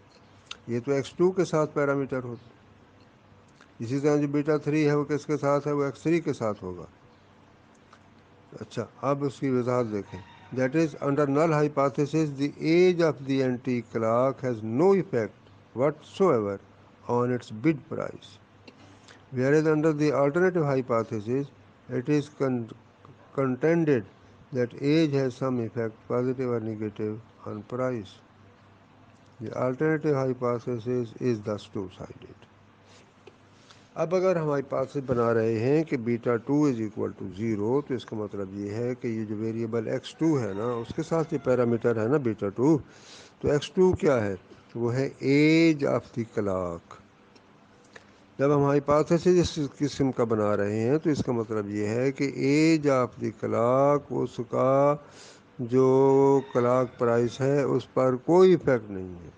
یہ تو x2 کے ساتھ پیرامیٹر ہوتا. اسی طرح جو بیٹا 3 ہے وہ کس کے ساتھ ہے؟ وہ x3 کے ساتھ ہوگا. اچھا، اب اس کی وضاحت دیکھیں. That is under null hypothesis the age of the antique clock has no effect whatsoever on its bid price, whereas under the alternative hypothesis it is contended that age has some effect, positive or negative, on price. The alternative hypothesis is thus two-sided. اب اگر ہم hypothesis بنا رہے ہیں کہ beta 2 is equal to 0 تو اس کا مطلب یہ ہے کہ یہ جو ویریبل x2 ہے نا، اس کے ساتھ یہ پیرامیٹر ہے نا بیٹا 2، تو x2 کیا ہے؟ وہ ہے ایج آف دی کلاک. جب ہم ہائپوتھیسس اس قسم کا بنا رہے ہیں تو اس کا مطلب یہ ہے کہ ایج آف دی کلاک، اس کا جو کلاک پرائس ہے اس پر کوئی ایفیکٹ نہیں ہے.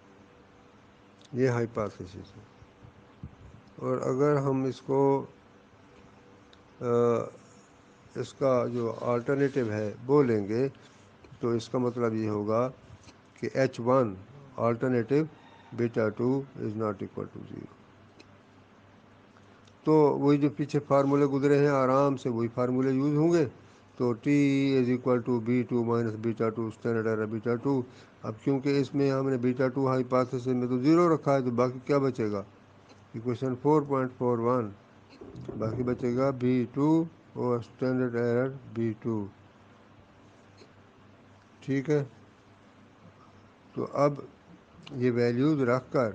یہ ہائپوتھیسس ہے. اور اگر ہم اس کو اس کا جو آلٹرنیٹیو ہے بولیں گے تو اس کا مطلب یہ ہوگا کہ H1 alternative beta 2 is not equal to 0. تو وہی جو پیچھے فارمولے گزرے ہیں آرام سے وہی فارمولے یوز ہوں گے. تو T is equal to B2 minus beta 2 standard error beta 2. اب کیونکہ اس میں ہم نے بیٹا 2 ہائپوتھیسس میں تو 0 رکھا ہے تو باقی کیا بچے گا؟ ایکویشن 4.41 باقی بچے گا B2 اور اسٹینڈرڈ ایرر B2. ٹھیک ہے، تو اب یہ ویلیوز رکھ کر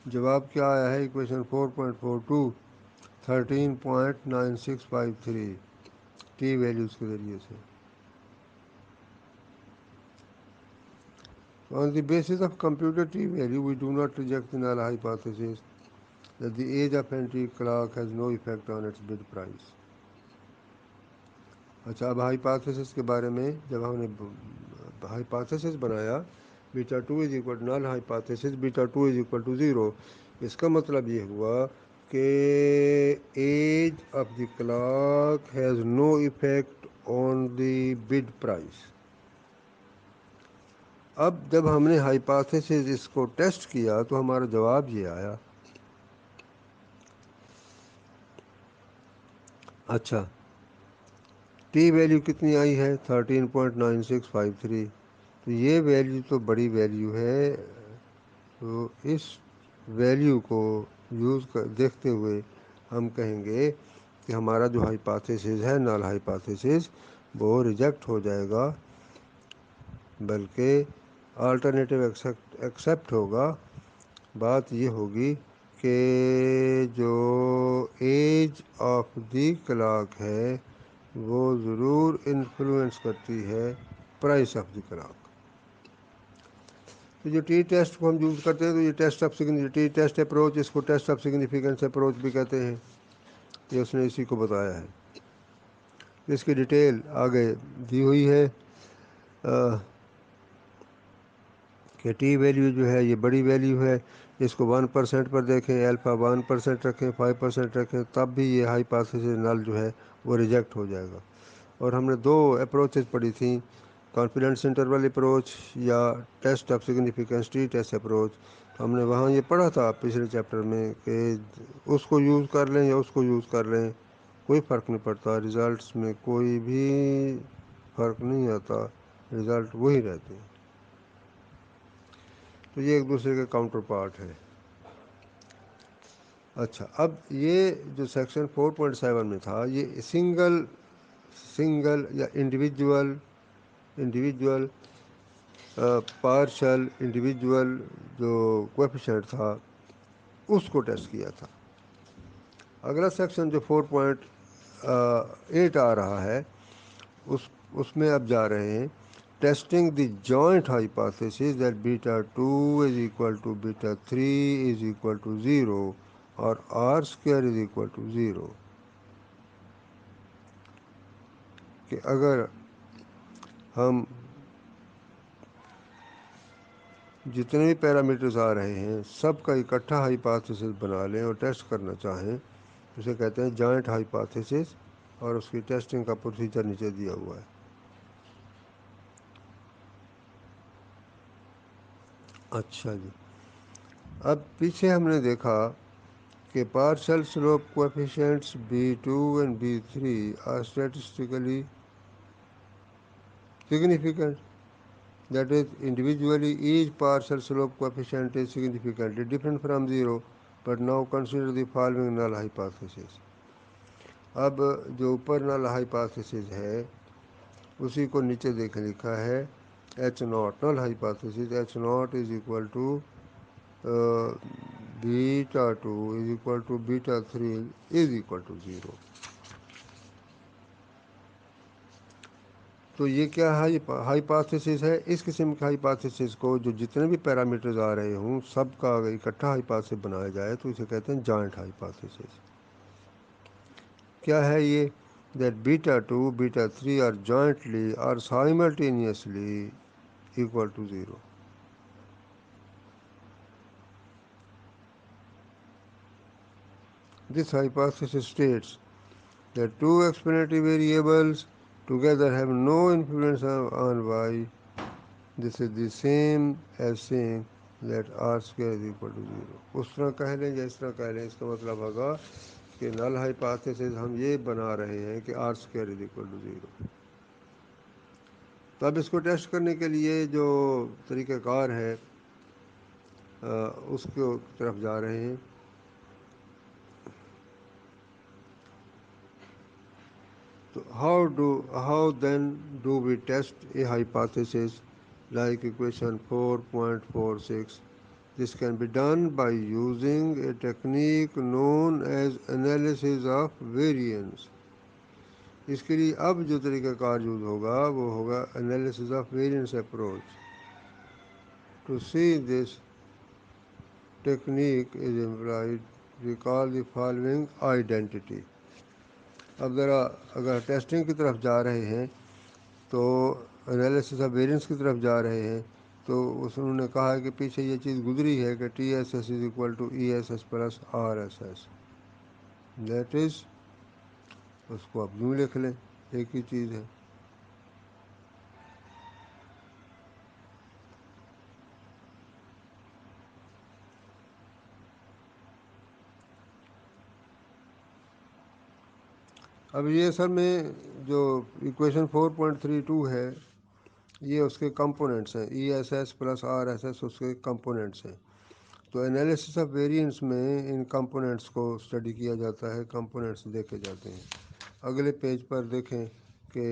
جواب کیا آیا ہے؟ ایکویشن 4.42 13.9653 ٹی ویلیوز کے ذریعے سے. On the basis of computed T value, we do not reject the null hypothesis that the age of anti-clock has no effect on its bid price. اچھا، اب ہائپوتھیسس کے بارے میں جب ہم نے ہائپوتھیسس بنایا beta 2 is equal to null hypothesis beta 2 is equal to 0، اس کا مطلب یہ ہوا کہ age of the clock has no effect on the bid price. اب جب ہم نے ہائپوتھیسس اس کو ٹیسٹ کیا تو ہمارا جواب یہ آیا. اچھا، ٹی ویلیو کتنی آئی ہے؟ 13.9653. تو یہ ویلیو تو بڑی ویلیو ہے. تو اس ویلیو کو دیکھتے ہوئے ہم کہیں گے کہ ہمارا جو ہائپوتھیسس ہے نل ہائپوتھیسس وہ ریجیکٹ ہو جائے گا، بلکہ آلٹرنیٹیو ایکسیپٹ ہوگا۔ بات یہ ہوگی کہ جو ایج آف دی کلاک ہے وہ ضرور انفلوئنس کرتی ہے پرائس آف دی کلاک۔ تو جو ٹی ٹیسٹ کو ہم یوز کرتے ہیں تو یہ ٹی ٹیسٹ اپروچ، اس کو ٹیسٹ آف سگنیفیکینس اپروچ بھی کہتے ہیں۔ یہ اس نے اسی کو بتایا ہے۔ اس کی ڈیٹیل آگے دی ہوئی ہے کہ ٹی ویلیو جو ہے یہ بڑی ویلیو ہے، اس کو 1% پر دیکھیں، الفا 1% رکھیں، 5% رکھیں، تب بھی یہ ہائیپوتھیسس نل جو ہے وہ ریجیکٹ ہو جائے گا۔ اور ہم نے دو اپروچز پڑھی تھیں، کانفیڈنس انٹرول اپروچ یا test of significance T test approach. ہم نے وہاں یہ پڑھا تھا پچھلے چیپٹر میں کہ اس کو یوز کر لیں یا اس کو یوز کر لیں کوئی فرق نہیں پڑتا، ریزلٹس میں کوئی بھی فرق نہیں آتا، ریزلٹ وہی رہتے ہیں۔ تو یہ ایک دوسرے کے کاؤنٹر پارٹ ہے۔ اچھا، اب یہ جو سیکشن 4.7 میں تھا یہ سنگل یا انڈیویجول پارشل انڈیویجول جو کویفیشنٹ تھا اس کو ٹیسٹ کیا تھا۔ اگلا سیکشن جو 4.8 آ رہا ہے اس میں اب جا رہے ہیں testing the joint hypothesis that beta 2 is equal to beta 3 is equal to 0 اور R square is equal to 0، کہ اگر ہم جتنے بھی پیرامیٹرز آ رہے ہیں سب کا اکٹھا ہائیپوتھیسس بنا لیں اور ٹیسٹ کرنا چاہیں، اسے کہتے ہیں جوائنٹ ہائیپوتھیسس، اور اس کی ٹیسٹنگ کا پروسیجر نیچے دیا ہوا ہے۔ اچھا جی، اب پیچھے ہم نے دیکھا کہ partial slope coefficients B2 and B3 are statistically significant. That is, individually each partial slope coefficient is significantly different from 0. But now consider the following null hypothesis. اب جو اوپر نل ہائیپوتھیسس ہے اسی کو نیچے دیکھیں لکھا ہے H not null hypothesis H not is equal to beta 2 is equal to beta 3 is equal to 0۔ تو یہ کیا ہائیپوتھیسس ہے؟ اس قسم کے ہائیپوتھیسس کو جو جتنے بھی پیرامیٹرز آ رہے ہوں سب کا اگر اکٹھا ہائیپوتھیسس بنایا جائے تو اسے کہتے ہیں جوائنٹ ہائیپوتھیسس۔ کیا ہے یہ؟ دیٹ بیٹا 2 بیٹا 3 آر جوائنٹلی اور simultaneously equal to 0۔ This hypothesis states that two explanatory variables together have no influence on y. This is the same as saying that r square is equal to 0۔ اس طرح کہہ لیں یا اس طرح کہہ لیں، اس کا مطلب ہوگا کہ نل ہائیپوتھیسس ہم یہ بنا رہے ہیں کہ r square is equal to 0۔ تو اب اس کو ٹیسٹ کرنے کے لیے جو طریقہ کار ہے اس کی طرف جا رہے ہیں۔ تو how then do we test a hypothesis like equation 4.46؟ This can be done by using a technique known as analysis of variance۔ اس کے لیے اب جو طریقہ کار یوز ہوگا وہ ہوگا analysis of variance approach۔ To see this technique is employed, recall the following identity۔ اب ذرا اگر ٹیسٹنگ کی طرف جا رہے ہیں تو انالیسس آف ویریئنس کی طرف جا رہے ہیں تو انہوں نے کہا ہے کہ پیچھے یہ چیز گزری ہے کہ T S S is equal to E S S plus R S S, that is, اس کو آپ یوں لکھ لیں، ایک ہی چیز ہے۔ اب یہ اصل میں جو ایکویشن 4.32 ہے یہ اس کے کمپوننٹس ہیں، E S S plus R S S اس کے کمپوننٹس ہیں۔ تو انالیسس آف ویریئنس میں ان کمپوننٹس کو اسٹڈی کیا جاتا ہے، کمپوننٹس دیکھے جاتے ہیں۔ اگلے پیج پر دیکھیں کہ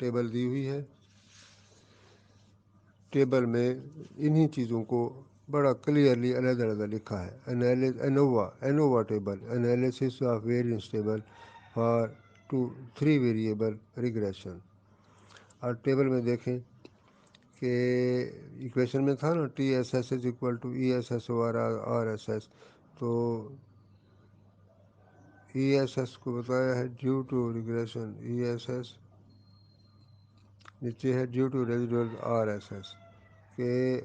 ٹیبل دی ہوئی ہے، ٹیبل میں انہی چیزوں کو بڑا کلیئرلی علیحدہ علیحدہ لکھا ہے. ANOVA table analysis of variance table for 3 variable regression. اور ٹیبل میں دیکھیں کہ ایکویشن میں تھا نا T S S is equal to E S S over R S S, تو ای ایس ایس کو بتایا ہے due to regression, E S S نیچے ہے due to residual R S S کہ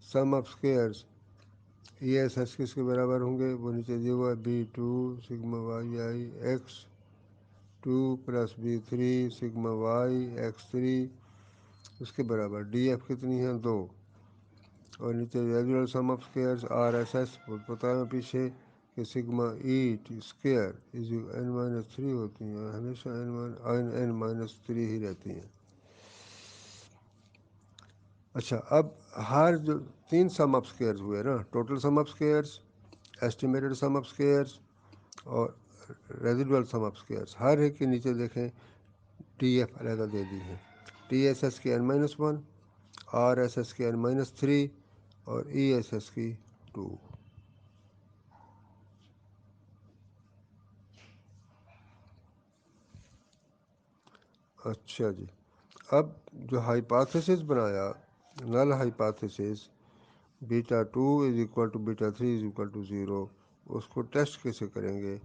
sum of squares E S S کس کے برابر ہوں گے، وہ نیچے دیا ہوا ہے b two sigma y i x 2 plus b 3 sigma y x 3 اس کے برابر. ڈی ایف کتنی ہے 2، اور نیچے residual sum of squares R S S بتایا پیچھے کہ سگما ای اسکیئر n-3 ہوتی ہیں، ہمیشہ n-3 ہی رہتی ہیں. اچھا اب ہر جو 3 سم آف اسکیئرز ہوئے نا، total sum of اسکیئرس، estimated some of اسکیئرس اور ریزیڈول سم آف اسکیئرس، ہر ایک کے نیچے دیکھیں ٹی ایف علیحدہ دے دی ہے. ٹی ایس ایس کی n-1، آر ایس ایس کی n-3 اور ای ایس ایس کی 2. اچھا جی، اب جو ہائپاتھیسس بنایا null hypothesis beta 2 is equal to beta 3 is equal to 0، اس کو ٹیسٹ کیسے کریں گے؟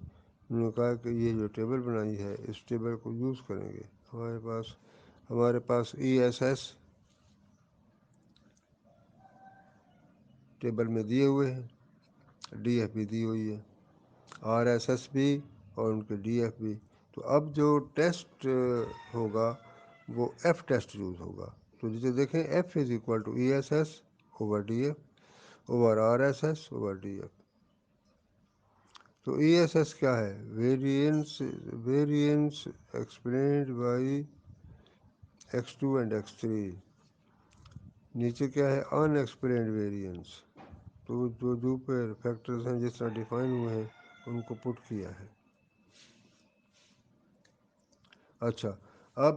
انہوں نے کہا کہ یہ جو ٹیبل بنائی ہے اس ٹیبل کو یوز کریں گے. ہمارے پاس ای ایس ایس ٹیبل میں دیے ہوئے ہیں، ڈی ایف بھی دی ہوئی ہے، آر ایس ایس بھی اور ان کے ڈی ایف بھی. تو اب جو ٹیسٹ ہوگا وہ ایف ٹیسٹ یوز ہوگا. تو جسے دیکھیں F is equal to E S S over D F over R S S over D F. تو ای ایس ایس کیا ہے؟ Variance explained by x2 and x3. نیچے کیا ہے؟ Unexplained variance. تو جو فیکٹرز ہیں جس طرح ڈیفائن ہوئے ہیں ان کو پٹ کیا ہے. اچھا اب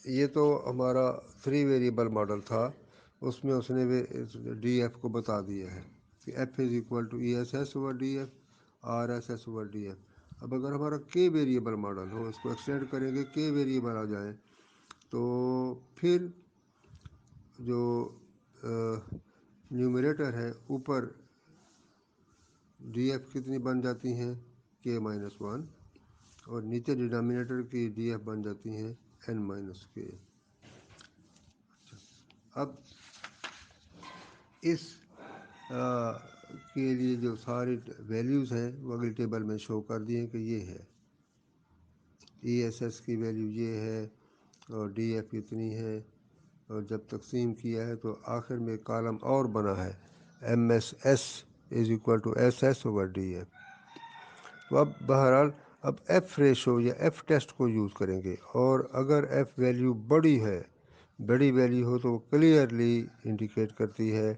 یہ تو ہمارا 3 ویریبل ماڈل تھا، اس میں اس نے ڈی ایف کو بتا دیا ہے کہ F is equal to E S S over D F R S S over D F. اب اگر ہمارا کے ویریبل ماڈل ہو، اس کو ایکسٹینڈ کریں گے کے ویریبل آ جائیں، تو پھر جو نیومریٹر ہے اوپر ڈی ایف کتنی بن جاتی ہیں k-1، اور نیچے ڈینامینیٹر کی ڈی ایف بن جاتی ہیں n-k. اب اس کے لیے جو ساری ویلیوز ہیں وہ اگلی ٹیبل میں شو کر دی ہیں کہ یہ ہے ای ایس ایس کی ویلیو یہ ہے اور ڈی ایف اتنی ہے، اور جب تقسیم کیا ہے تو آخر میں کالم اور بنا ہے M S S is equal to S S over D F. تو اب بہرحال اب ایف ریشو یا ایف ٹیسٹ کو یوز کریں گے، اور اگر ایف ویلیو بڑی ویلیو ہو تو وہ کلیئرلی انڈیکیٹ کرتی ہے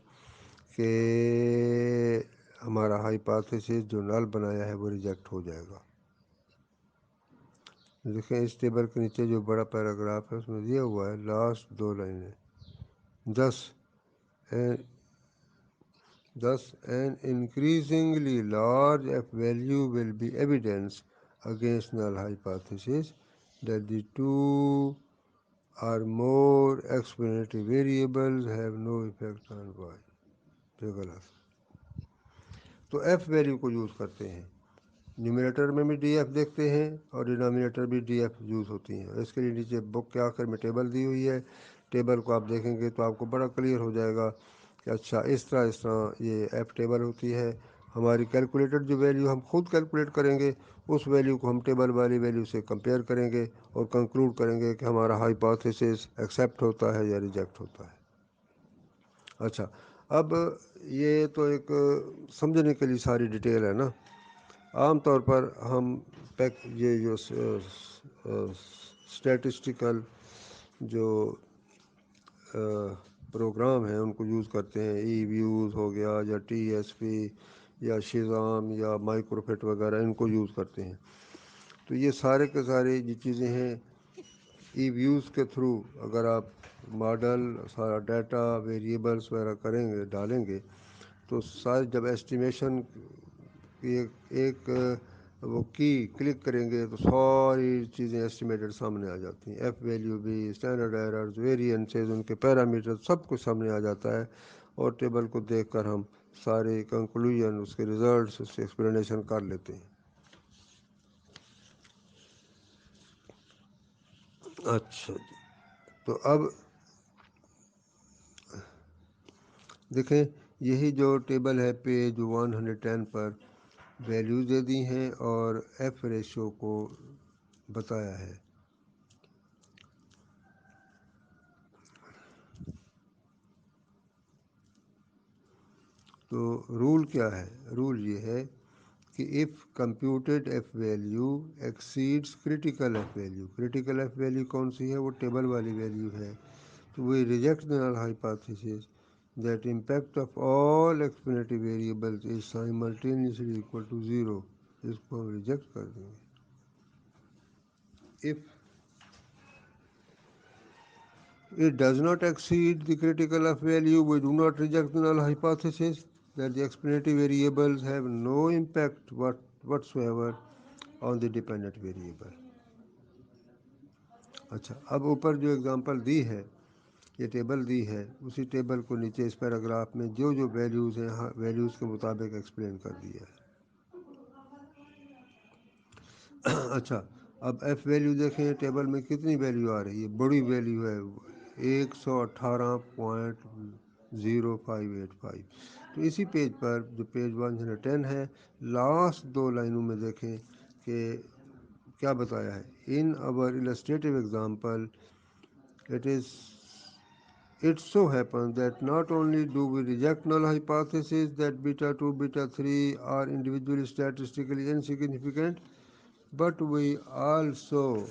کہ ہمارا ہائپاتھیسس جو نل بنایا ہے وہ ریجیکٹ ہو جائے گا. دیکھیں اس ٹیبل کے نیچے جو بڑا پیراگراف ہے اس میں دیا ہوا ہے لاسٹ 2 لائنیں. Thus an increasingly large F value will be evidence against null hypothesis that the 2 or more explanatory variables have no effect on y. یہ غلط. تو ایف ویلیو کو یوز کرتے ہیں، نیومریٹر میں بھی ڈی ایف دیکھتے ہیں اور ڈینامینیٹر بھی ڈی ایف یوز ہوتی ہیں. اس کے لیے نیچے بک کے آخر میں ٹیبل دی ہوئی ہے. ٹیبل کو آپ دیکھیں گے تو آپ کو بڑا کلیئر ہو جائے گا کہ اچھا اس طرح یہ ایف ٹیبل ہوتی ہے. ہماری کیلکولیٹڈ جو ویلیو ہم خود کیلکولیٹ کریں گے اس ویلیو کو ہم ٹیبل والی ویلیو سے کمپیئر کریں گے اور کنکلوڈ کریں گے کہ ہمارا ہائپاتھیسس ایکسیپٹ ہوتا ہے یا ریجیکٹ ہوتا ہے. اچھا اب یہ تو ایک سمجھنے کے لیے ساری ڈیٹیل ہے نا. عام طور پر ہم یہ جو اسٹیٹسٹیکل جو پروگرام ہیں ان کو یوز کرتے ہیں، ای ویوز ہو گیا یا ٹی ایس پی یا شیزام یا مائکروفٹ وغیرہ، ان کو یوز کرتے ہیں. تو یہ سارے کے سارے یہ چیزیں ہیں ای ویوز کے تھرو اگر آپ ماڈل سارا ڈیٹا ویریبلس وغیرہ کریں گے ڈالیں گے تو ساری جب ایسٹیمیشن کی ایک وہ کی کلک کریں گے تو ساری چیزیں ایسٹیمیٹڈ سامنے آ جاتی ہیں، ایف ویلیو بھی، اسٹینڈرڈ ایررز، ویریئنسز، ان کے پیرامیٹر سب کچھ سامنے آ جاتا ہے، اور ٹیبل کو دیکھ کر ہم سارے کنکلوژن، اس کے ریزلٹس، اس کی ایکسپلینیشن کر لیتے ہیں۔ اچھا جی، تو اب دیکھیں یہی جو ٹیبل ہے پیج 110 پر ویلیوز دے دی ہیں اور ایف ریشو کو بتایا ہے۔ تو رول کیا ہے؟ رول یہ ہے کہ if computed f value exceeds critical f value، critical f value کون سی ہے؟ وہ ٹیبل والی ویلیو ہے، تو we reject the null hypothesis that impact of all explanative variables is simultaneously equal to 0، اس کو ہم ریجیکٹ کر دیں گے۔ if it does not exceed the critical f value, we do not reject the null hypothesis that the explanative variables have no impact whatsoever on the dependent variable۔ اچھا، اب اوپر جو اگزامپل دی ہے، یہ ٹیبل دی ہے، اسی ٹیبل کو نیچے اس پیراگراف میں جو جو ویلیوز ہیں ویلیوز کے مطابق ایکسپلین کر دیا ہے۔ اچھا، اب ایف ویلیو دیکھیں ٹیبل میں کتنی ویلیو آ رہی ہے، بڑی ویلیو ہے 118.0585۔ تو اسی پیج پر جو پیج 110 ہے، لاسٹ دو لائنوں میں دیکھیں کہ کیا بتایا ہے۔ ان our illustrative example it so happens that not only do we reject null hypothesis that beta 2 beta 3 are individually statistically insignificant, but we also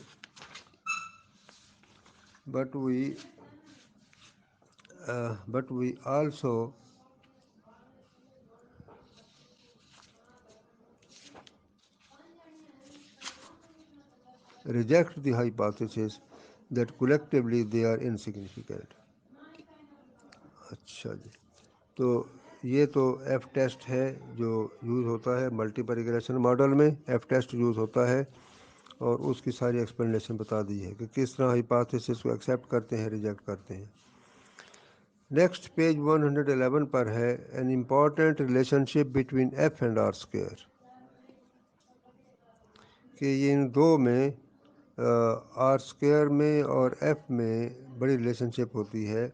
reject the hypothesis that collectively they are insignificant۔ اچھا جی، تو یہ تو F test ہے جو use ہوتا ہے multiple regression model میں، F test use ہوتا ہے، اور اس کی ساری ایکسپلینیشن بتا دی ہے کہ کس طرح ہائپوتھیسس کو ایکسیپٹ کرتے ہیں، ریجیکٹ کرتے ہیں۔ نیکسٹ پیج 111 پر ہے an important relation ship between F and R square, کہ یہ ان دو میں آر اسکوئر میں اور ایف میں بڑی ریلیشن شپ ہوتی ہے۔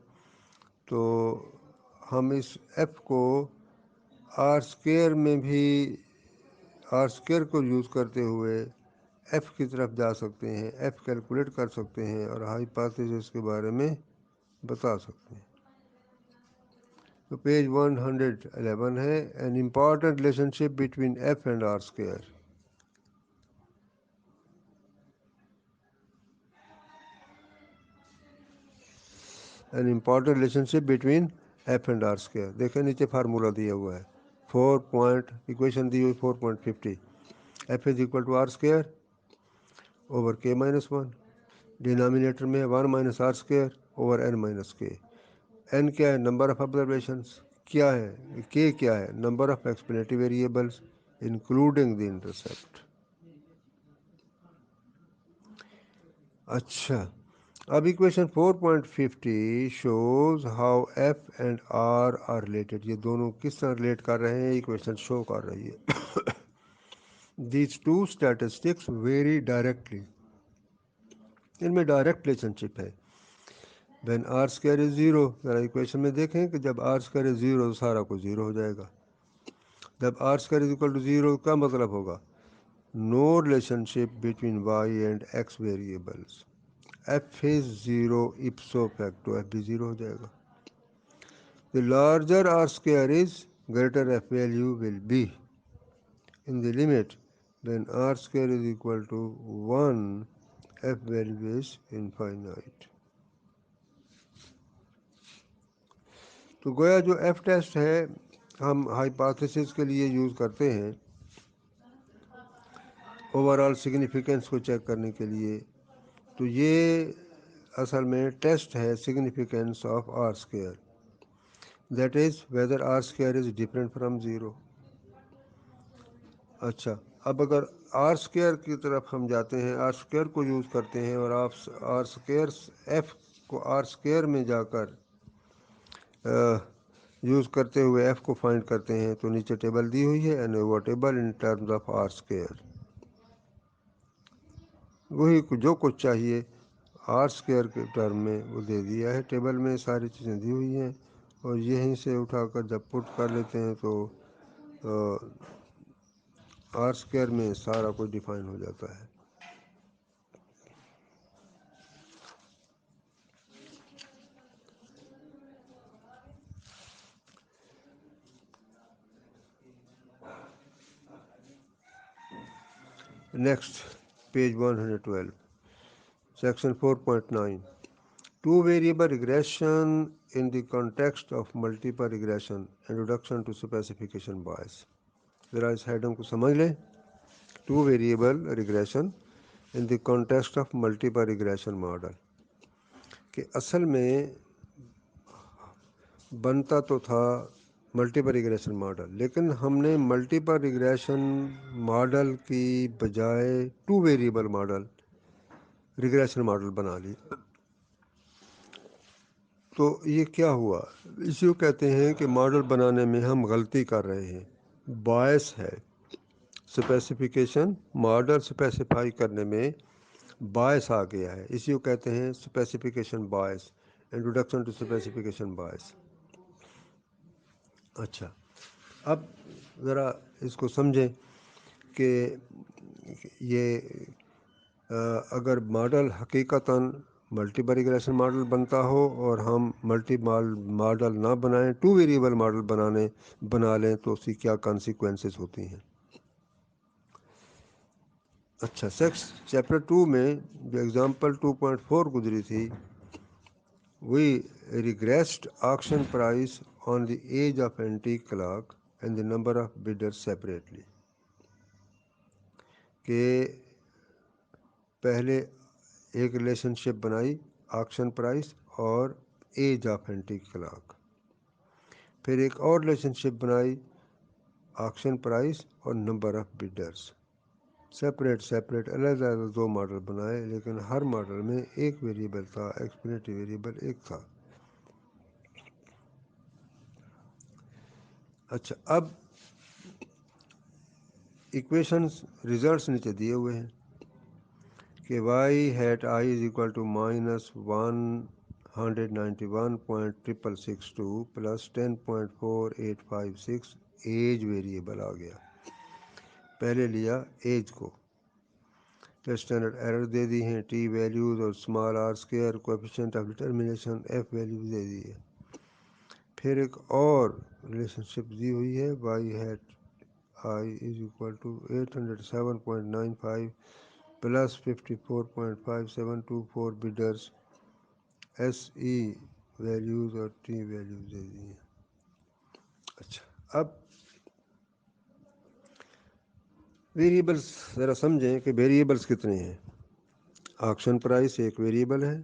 تو ہم اس ایف کو آر اسکوئر میں بھی آر اسکوئر کو یوز کرتے ہوئے ایف کی طرف جا سکتے ہیں، ایف کیلکولیٹ کر سکتے ہیں اور ہائپوتھیسس کے بارے میں بتا سکتے ہیں۔ تو پیج 111 ہے an important relation ship between F and R square. An important relation ship between F and R square, دیکھیں نیچے فارمولہ دیا ہوا ہے، ایکویشن دی ہوئی 4.50، F is equal to R square over K minus 1، ڈینامینیٹر میں 1 minus R square over N minus K. N کیا ہے؟ Number of observations. کیا ہے کے؟ کیا ہے؟ Number of explanatory variables including the intercept. اچھا، اب equation 4.50 shows how F and R are related, یہ دونوں کس طرح ریلیٹ کر رہے ہیں، ایکویشن شو کر رہی ہے۔ These two statistics vary directly, ان میں ڈائریکٹ ریلیشن شپ ہے۔ وین آر اسکوائر از 0، ذرا ایکویشن میں دیکھیں کہ جب آر اسکوائر از 0 سارا کچھ 0 ہو جائے گا۔ جب R square is equal to 0 کا مطلب ہوگا no relation ship between Y and X variables, F is 0 ipso facto, F بھی 0 ہو جائے گا۔ The larger R square is, greater F value will be in the limit when R square is equal to 1, F value is infinite۔ تو گویا جو F test ہے ہم hypothesis کے لیے use کرتے ہیں اوور آل سگنیفیکنس کو چیک کرنے کے لیے، تو یہ اصل میں ٹیسٹ ہے significance of R square, that is whether R square is different from zero. اچھا، اب اگر آر اسکیئر کی طرف ہم جاتے ہیں، آر اسکیئر کو یوز کرتے ہیں اور آپ آر اسکیئر ایف کو آر اسکیئر میں جا کر یوز کرتے ہوئے ایف کو فائنڈ کرتے ہیں، تو نیچے ٹیبل دی ہوئی ہے، ANOVA table in terms of R square, وہی جو کچھ چاہیے آر اسکیئر کے ٹرم میں وہ دے دیا ہے، ٹیبل میں ساری چیزیں دی ہوئی ہیں، اور یہیں سے اٹھا کر جب پٹ کر لیتے ہیں تو آر اسکیئر میں سارا کچھ ڈیفائن ہو جاتا ہے۔ Next page 112 section 4.9 two variable regression in the context of multiple regression introduction to specification bias. ذرا اس ہیڈنگ کو سمجھ لیں، two variable regression in the context of multiple regression model, کہ اصل میں بنتا تو تھا ملٹیپل ریگریشن ماڈل، لیکن ہم نے ملٹیپل ریگریشن ماڈل کی بجائے two variable model regression model بنا لی۔ تو یہ کیا ہوا، اس کو کہتے ہیں کہ ماڈل بنانے میں ہم غلطی کر رہے ہیں، باعث ہے اسپیسیفیکیشن، ماڈل اسپیسیفائی کرنے میں باعث آ گیا ہے، اسی کو کہتے ہیں اسپیسیفیکیشن باعث، انٹروڈکشن ٹو اسپیسیفیکیشن باعث۔ اچھا، اب ذرا اس کو سمجھیں کہ یہ اگر ماڈل حقیقتاً ملٹیپل ریگریشن ماڈل بنتا ہو اور ہم ملٹی ماڈل نہ بنائیں، ٹو ویریبل ماڈل بنا لیں، تو اس کی کیا کانسیکوینسز ہوتی ہیں۔ اچھا، چیپٹر 2 میں جو ایگزامپل 2.4 گزری تھی، we regressed auction price on the age of antique clock and the number of bidder separately, کہ پہلے ایک ریلیشن شپ بنائی آکشن پرائس اور ایج آف اینٹیک کلاک، پھر ایک اور ریلیشن شپ بنائی آکشن پرائس اور نمبر آف بڈرس، سیپریٹ علیحدہ علیحدہ دو ماڈل بنائے، لیکن ہر ماڈل میں ایک ویریبل تھا، ایکسپلینیٹری ویریبل ایک تھا۔ اچھا، اب ایکویشنز ریزلٹس نیچے دیے ہوئے ہیں کہ Y hat I is equal to -191.662 plus 10.4856 age variable آ گیا، پہلے لیا ایج کو، پھر اسٹینڈرڈ ایرر دے دی ہیں، ٹی ویلیوز اور small R square, coefficient of determination F values دے دی ہے، پھر ایک اور ریلیشن شپ دی ہوئی ہے Y hat I is equal to 807.95 plus 54.5724 bidders S E values اور ٹی ویلیوز دے دی ہیں۔ اچھا، اب ویریبلس ذرا سمجھیں کہ ویریبلس کتنے ہیں۔ آکشن پرائس ایک ویریبل ہے،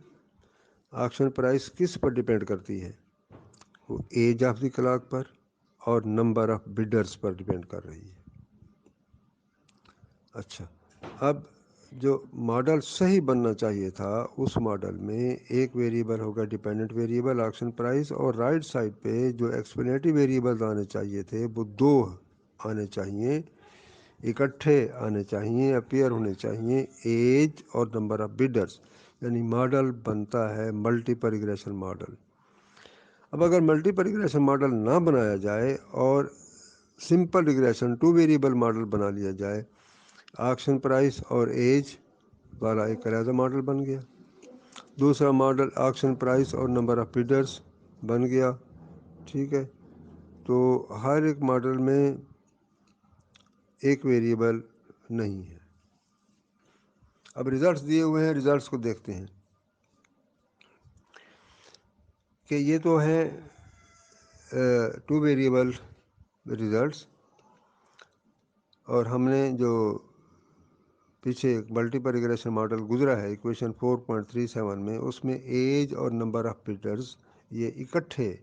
آکشن پرائس کس پر ڈیپینڈ کرتی ہے، وہ ایج آف دی کلاک پر اور نمبر آف بڈرس پر ڈیپینڈ کر رہی ہے۔ اچھا، اب جو ماڈل صحیح بننا چاہیے تھا، اس ماڈل میں ایک ویریبل ہوگا ڈیپینڈنٹ ویریبل آکشن پرائس، اور رائٹ سائڈ پہ جو ایکسپلینیٹری ویریبلز آنے چاہیے تھے وہ دو آنے چاہیے، اکٹھے آنے چاہیے، اپیئر ہونے چاہیے، ایج اور نمبر آف بڈرس، یعنی ماڈل بنتا ہے ملٹیپل ریگریشن ماڈل۔ اب اگر ملٹیپل ریگریشن ماڈل نہ بنایا جائے اور simple regression two variable model بنا لیا جائے، آکشن پرائس اور ایج والا ایک علیحدہ ماڈل بن گیا، دوسرا ماڈل آکشن پرائس اور نمبر آف بڈرس بن گیا، ٹھیک ہے، تو ہر ایک ماڈل میں ایک ویریبل نہیں ہے۔ اب ریزلٹس دیے ہوئے ہیں، ریزلٹس کو دیکھتے ہیں کہ یہ تو ہے ٹو ویریبل ریزلٹس، اور ہم نے جو پیچھے ایک ملٹیپل ریگریشن ماڈل گزرا ہے ایکویشن 4.37 میں، اس میں ایج اور نمبر آف بٹرز یہ اکٹھے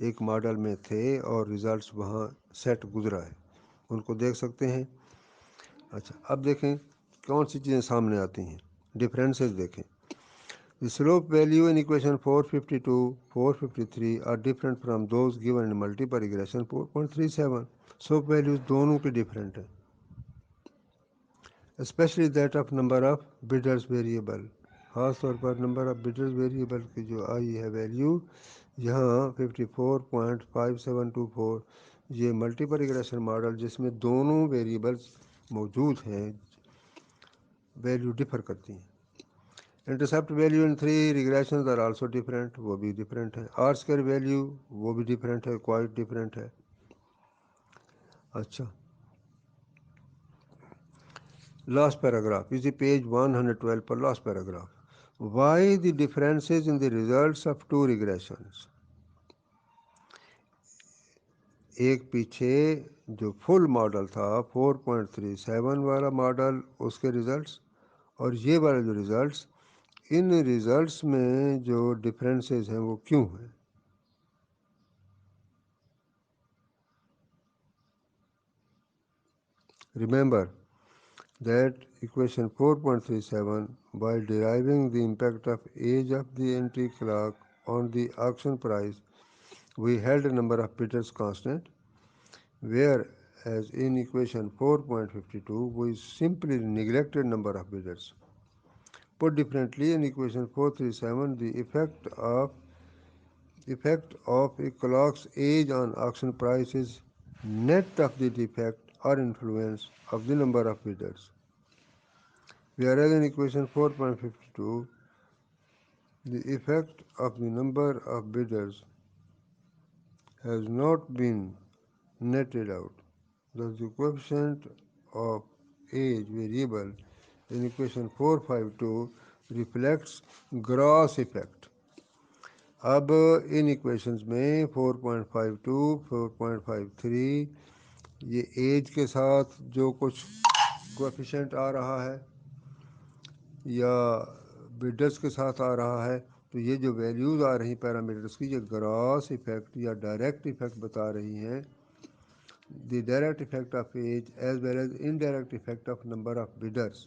ایک ماڈل میں تھے اور ریزلٹس وہاں سیٹ گزرا ہے، ان کو دیکھ سکتے ہیں۔ اچھا اب دیکھیں کون سی چیزیں سامنے آتی ہیں، ڈفرینسز دیکھیں۔ The slope value in equation 452, 453 are different from those given in multiple regression 4.37. Slope values دونوں کے ڈفرینٹ ہیں، especially that of number of bidders variable، خاص طور پر نمبر آف bidders variable کی جو آئی ہے ویلیو یہاں 54.5724، یہ ملٹیپل ریگریشن ماڈل جس میں دونوں ویریبلس موجود ہیں ویلیو ڈفر کرتی ہیں۔ Intercept value in 3 regressions are also different, وہ بھی ڈفرینٹ ہے۔ آر اسکوائر ویلیو وہ بھی ڈفرینٹ ہے، کوائٹ ڈفرینٹ ہے۔ اچھا لاسٹ پیراگراف، اسی پیج 112 پر last paragraph, why the differences in the results of 2 regressions. ایک پیچھے جو فل ماڈل تھا 4.37 والا ماڈل، اس کے ریزلٹس اور یہ والا جو ریزلٹس، ان ریزلٹس میں جو ڈفرینسز ہیں وہ کیوں ہیں؟ Remember that equation 4.37, by deriving the impact of age of the entry clock on the auction price, we held a number of bidders constant, whereas in equation 4.52 we simply neglected number of bidders. Put differently, in equation 437 the effect of a clock's age on auction price is net of the defect or influence of the number of bidders. Whereas in equation 4.52, the effect of the number of bidders has not been netted out. Thus, the coefficient of age variable in equation 452 reflects gross effect. اب ان equations میں 4.52 4.53 یہ age کے ساتھ جو کچھ coefficient آ رہا ہے یا بڈرز کے ساتھ آ رہا ہے، تو یہ جو ویلیوز آ رہی ہیں پیرامیٹرز کی، یہ گراس ایفیکٹ یا ڈائریکٹ ایفیکٹ بتا رہی ہیں، the direct effect of age as well as indirect effect of number of bidders.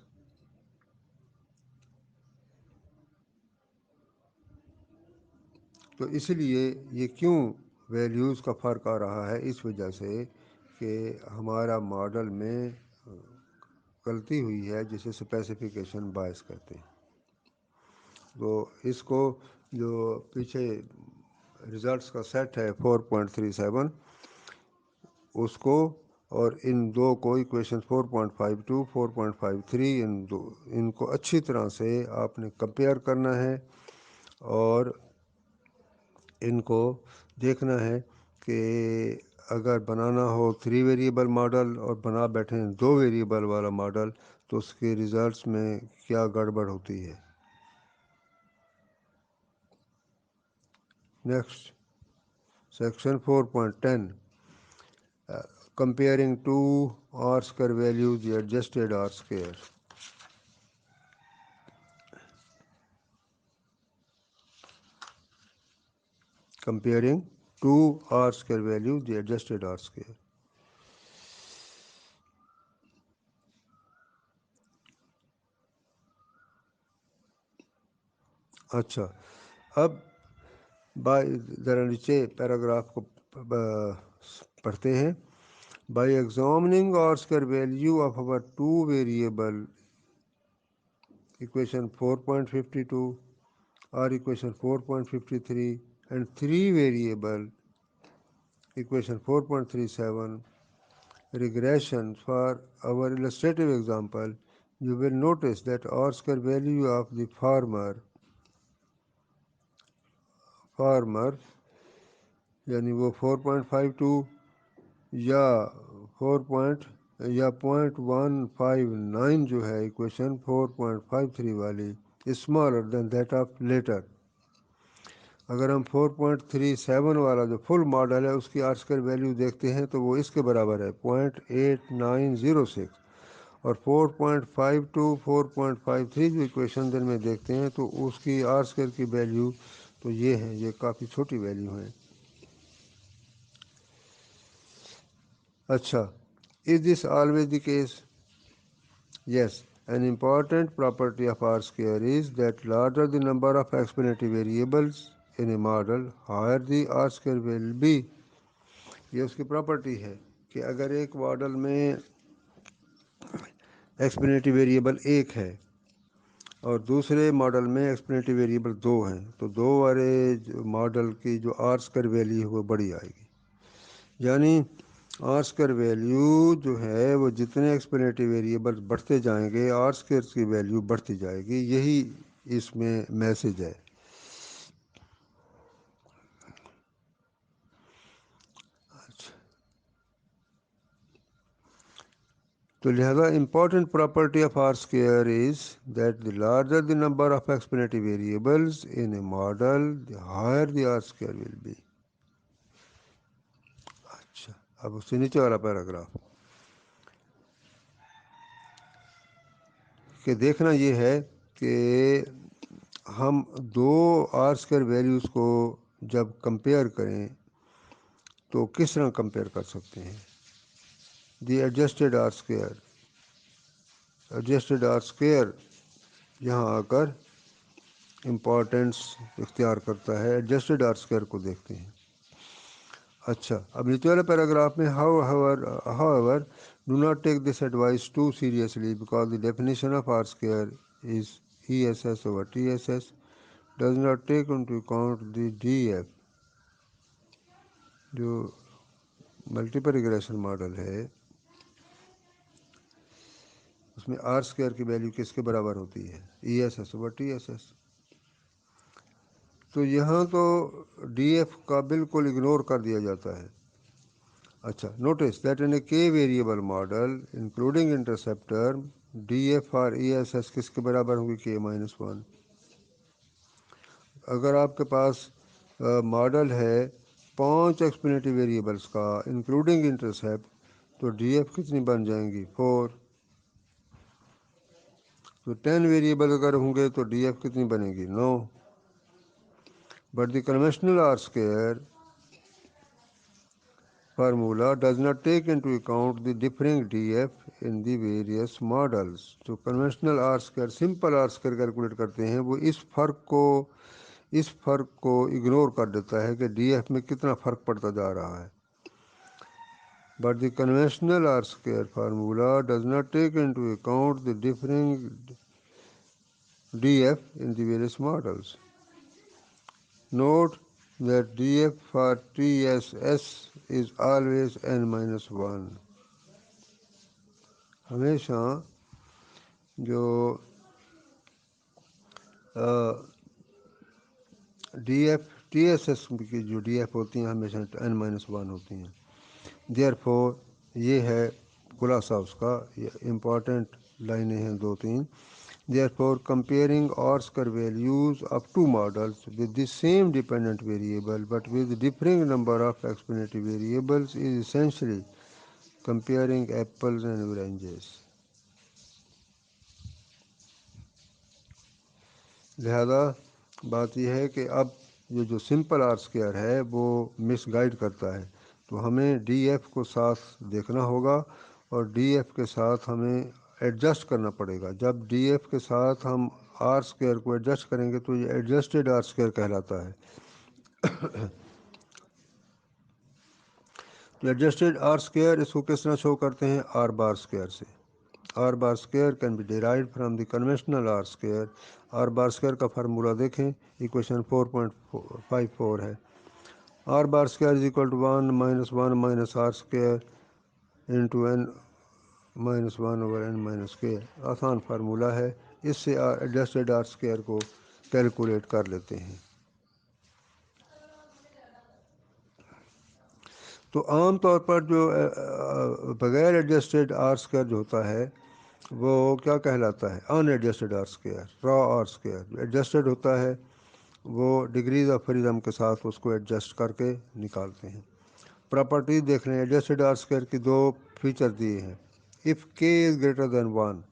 تو اس لیے یہ کیوں ویلیوز کا فرق آ رہا ہے، اس وجہ سے کہ ہمارا ماڈل میں غلطی ہوئی ہے جسے اسپیسیفیکیشن باعث کرتے ہیں۔ تو اس کو جو پیچھے ریزلٹس کا سیٹ ہے 4.37 اس کو اور ان دو کو ایکویشن 4.52 4.53 ان کو اچھی طرح سے آپ نے کمپیئر کرنا ہے اور ان کو دیکھنا ہے کہ اگر بنانا ہو 3 ویریبل ماڈل اور بنا بیٹھیں 2 ویریبل والا ماڈل تو اس کے ریزلٹس میں کیا گڑبڑ ہوتی ہے۔ Next section 4.10 comparing 2 R square values, the adjusted R square. Comparing 2 R square values, the adjusted R square. اچھا اب ذرا نیچے پیراگراف کو پڑھتے ہیں۔ By examining R square value of our 2 variable equation 4.52 or equation 4.53 and 3 variable equation 4.37 regression for our illustrative example, you will notice that R square value of the farmer یعنی وہ 4.52 یا 0.159 جو ہے ایکویشن 4.53 والی smaller than that of latter. اگر ہم 4.37 والا جو فل ماڈل ہے اس کی آر اسکوائر ویلیو دیکھتے ہیں تو وہ اس کے برابر ہے 0.8906، اور 4.52 4.53 جو ایکویشن دن میں دیکھتے ہیں تو اس کی آر اسکوئر کی ویلیو تو یہ ہے، یہ کافی چھوٹی ویلیو ہے. اچھا، is this always the case? Yes. An important property of R square is that larger the number of exponential variables in a model, higher the R square will be. یہ اس کی property ہے کہ اگر ایک model میں ایکسپوننٹل variable ایک ہے اور دوسرے ماڈل میں ایکسپوننٹل ویریبل دو ہیں تو دو والے ماڈل کی جو آر اسکوائر ویلیو ہے وہ بڑی آئے گی. یعنی آر اسکوائر ویلیو جو ہے وہ جتنے ایکسپوننٹل ویریبل بڑھتے جائیں گے آر اسکوائر کی ویلیو بڑھتی جائے گی. یہی اس میں میسج ہے. تو لہذا important property of R square is that the larger the number of exponential variables in a model the higher the R square will be. اچھا، اب اس سے نیچے والا پیراگراف کہ دیکھنا یہ ہے کہ ہم دو آر اسکوائر ویلیوز کو جب کمپیئر کریں تو کس طرح کمپیئر کر سکتے ہیں. The adjusted R square, adjusted R square یہاں آ کر امپورٹنس اختیار کرتا ہے. ایڈجسٹڈ آر اسکوائر کو دیکھتے ہیں. اچھا، اب نیچے والے پیراگراف میں however do not take this advice too seriously because the definition of R square is ESS over TSS does not take into account the DF. جو ملٹیپل ریگریشن ماڈل ہے اس میں آر اسکوائر کی value کس کے برابر ہوتی ہے؟ ESS over TSS. تو یہاں تو ڈی ایف کا بالکل اگنور کر دیا جاتا ہے. اچھا، notice that in a K variable model including interceptor D F اور ای ایس ایس کس کے برابر ہوگی؟ k-1. اگر آپ کے پاس ماڈل ہے 5 ایکسپوننٹل ویریبلس کا انکلوڈنگ انٹرسیپٹ تو ڈی ایف کتنی بن جائیں گی؟ 4. تو 10 ویریبل اگر ہوں گے تو ڈی ایف کتنی بنے گی؟ 9. But the conventional R square formula does not take into account the differing df in the various models. تو conventional R square simple R square calculate کرتے ہیں وہ اس فرق کو اگنور کر دیتا ہے کہ ڈی ایف میں کتنا فرق پڑتا جا رہا ہے. But the conventional R square formula does not take into account the differing df in the various models. Note that df for TSS is always n-1. ہمیشہ جو D F T S S کی جو D F ہوتی ہیں ہمیشہ n-1 ہوتی ہیں. There for یہ ہے خلاصہ اس کا، یہ امپورٹنٹ لائنیں ہیں 2-3. Therefore, comparing R square values of two models with the same dependent variable but with differing number of exponential variables is essentially comparing apples and oranges. لہذا بات یہ ہے کہ اب یہ جو سمپل آر اسکوائر ہے وہ مس گائڈ کرتا ہے، تو ہمیں ڈی ایف کو ساتھ دیکھنا ہوگا اور ڈی ایف کے ساتھ ہمیں ایڈجسٹ کرنا پڑے گا. جب ڈی ایف کے ساتھ ہم آر اسکوائر کو ایڈجسٹ کریں گے تو یہ ایڈجسٹڈ آر اسکوائر کہلاتا ہے. تو ایڈجسٹڈ آر اسکوائر اس کو کس طرح شو کرتے ہیں؟ آر بار اسکوائر سے. R bar square can be derived from the conventional R square. R bar square کا فارمولہ دیکھیں، ایکویشن 4.54 ہے. R bar square is equal to 1 minus R square into n-1/n-k. آسان فارمولہ ہے، اس سے ایڈجسٹڈ آر اسکوائر کو کیلکولیٹ کر لیتے ہیں. تو عام طور پر جو بغیر ایڈجسٹڈ آر اسکوائر جو ہوتا ہے وہ کیا کہلاتا ہے؟ ان ایڈجسٹڈ آر اسکوائر، را آر اسکوائر. ایڈجسٹڈ ہوتا ہے وہ ڈگریز آف فریڈم کے ساتھ اس کو ایڈجسٹ کر کے نکالتے ہیں. پراپرٹیز دیکھ رہے ہیں، ایڈجسٹڈ آر اسکوائر کی 2 فیچر دیے ہیں. if k is greater than 1,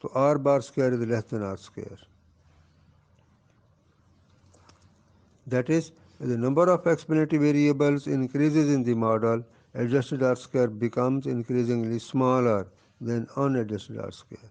so r bar square is less than r square. That is, the number of explanatory variables increases in the model, adjusted R square becomes increasingly smaller than unadjusted R square.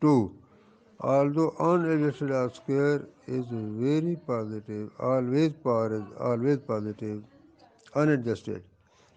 2. Although unadjusted R square is very positive, always positive, unadjusted,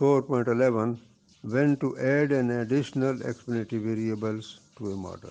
4.11, when to add an additional explanatory variables to a model.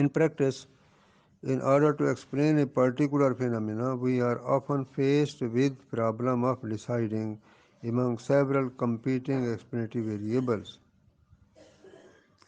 In practice, in order to explain a particular phenomena, we are often faced with problem of deciding among several competing explanatory variables.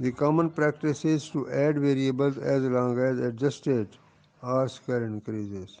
The common practice is to add variables as long as adjusted R square increases.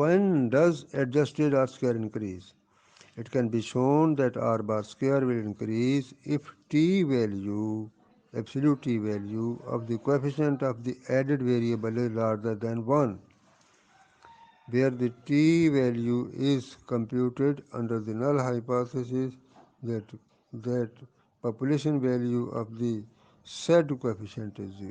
when does adjusted R square increase? It can be shown that R bar square will increase if t value, absolute t value of the coefficient of the added variable is larger than 1, where the t value is computed under the null hypothesis that population value of the said coefficient is 0.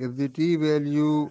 if the t value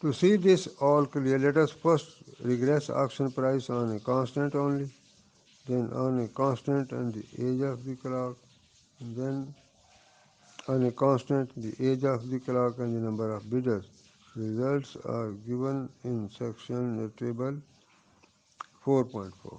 To see this all clear, let us first regress auction price on a constant only, then on a constant and the age of the clock, and then on a constant the age of the clock and the number of bidders. Results are given in section table 4.4.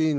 3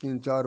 3-4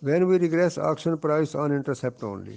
When we regress auction price on intercept only,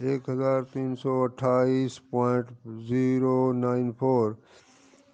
1328.094,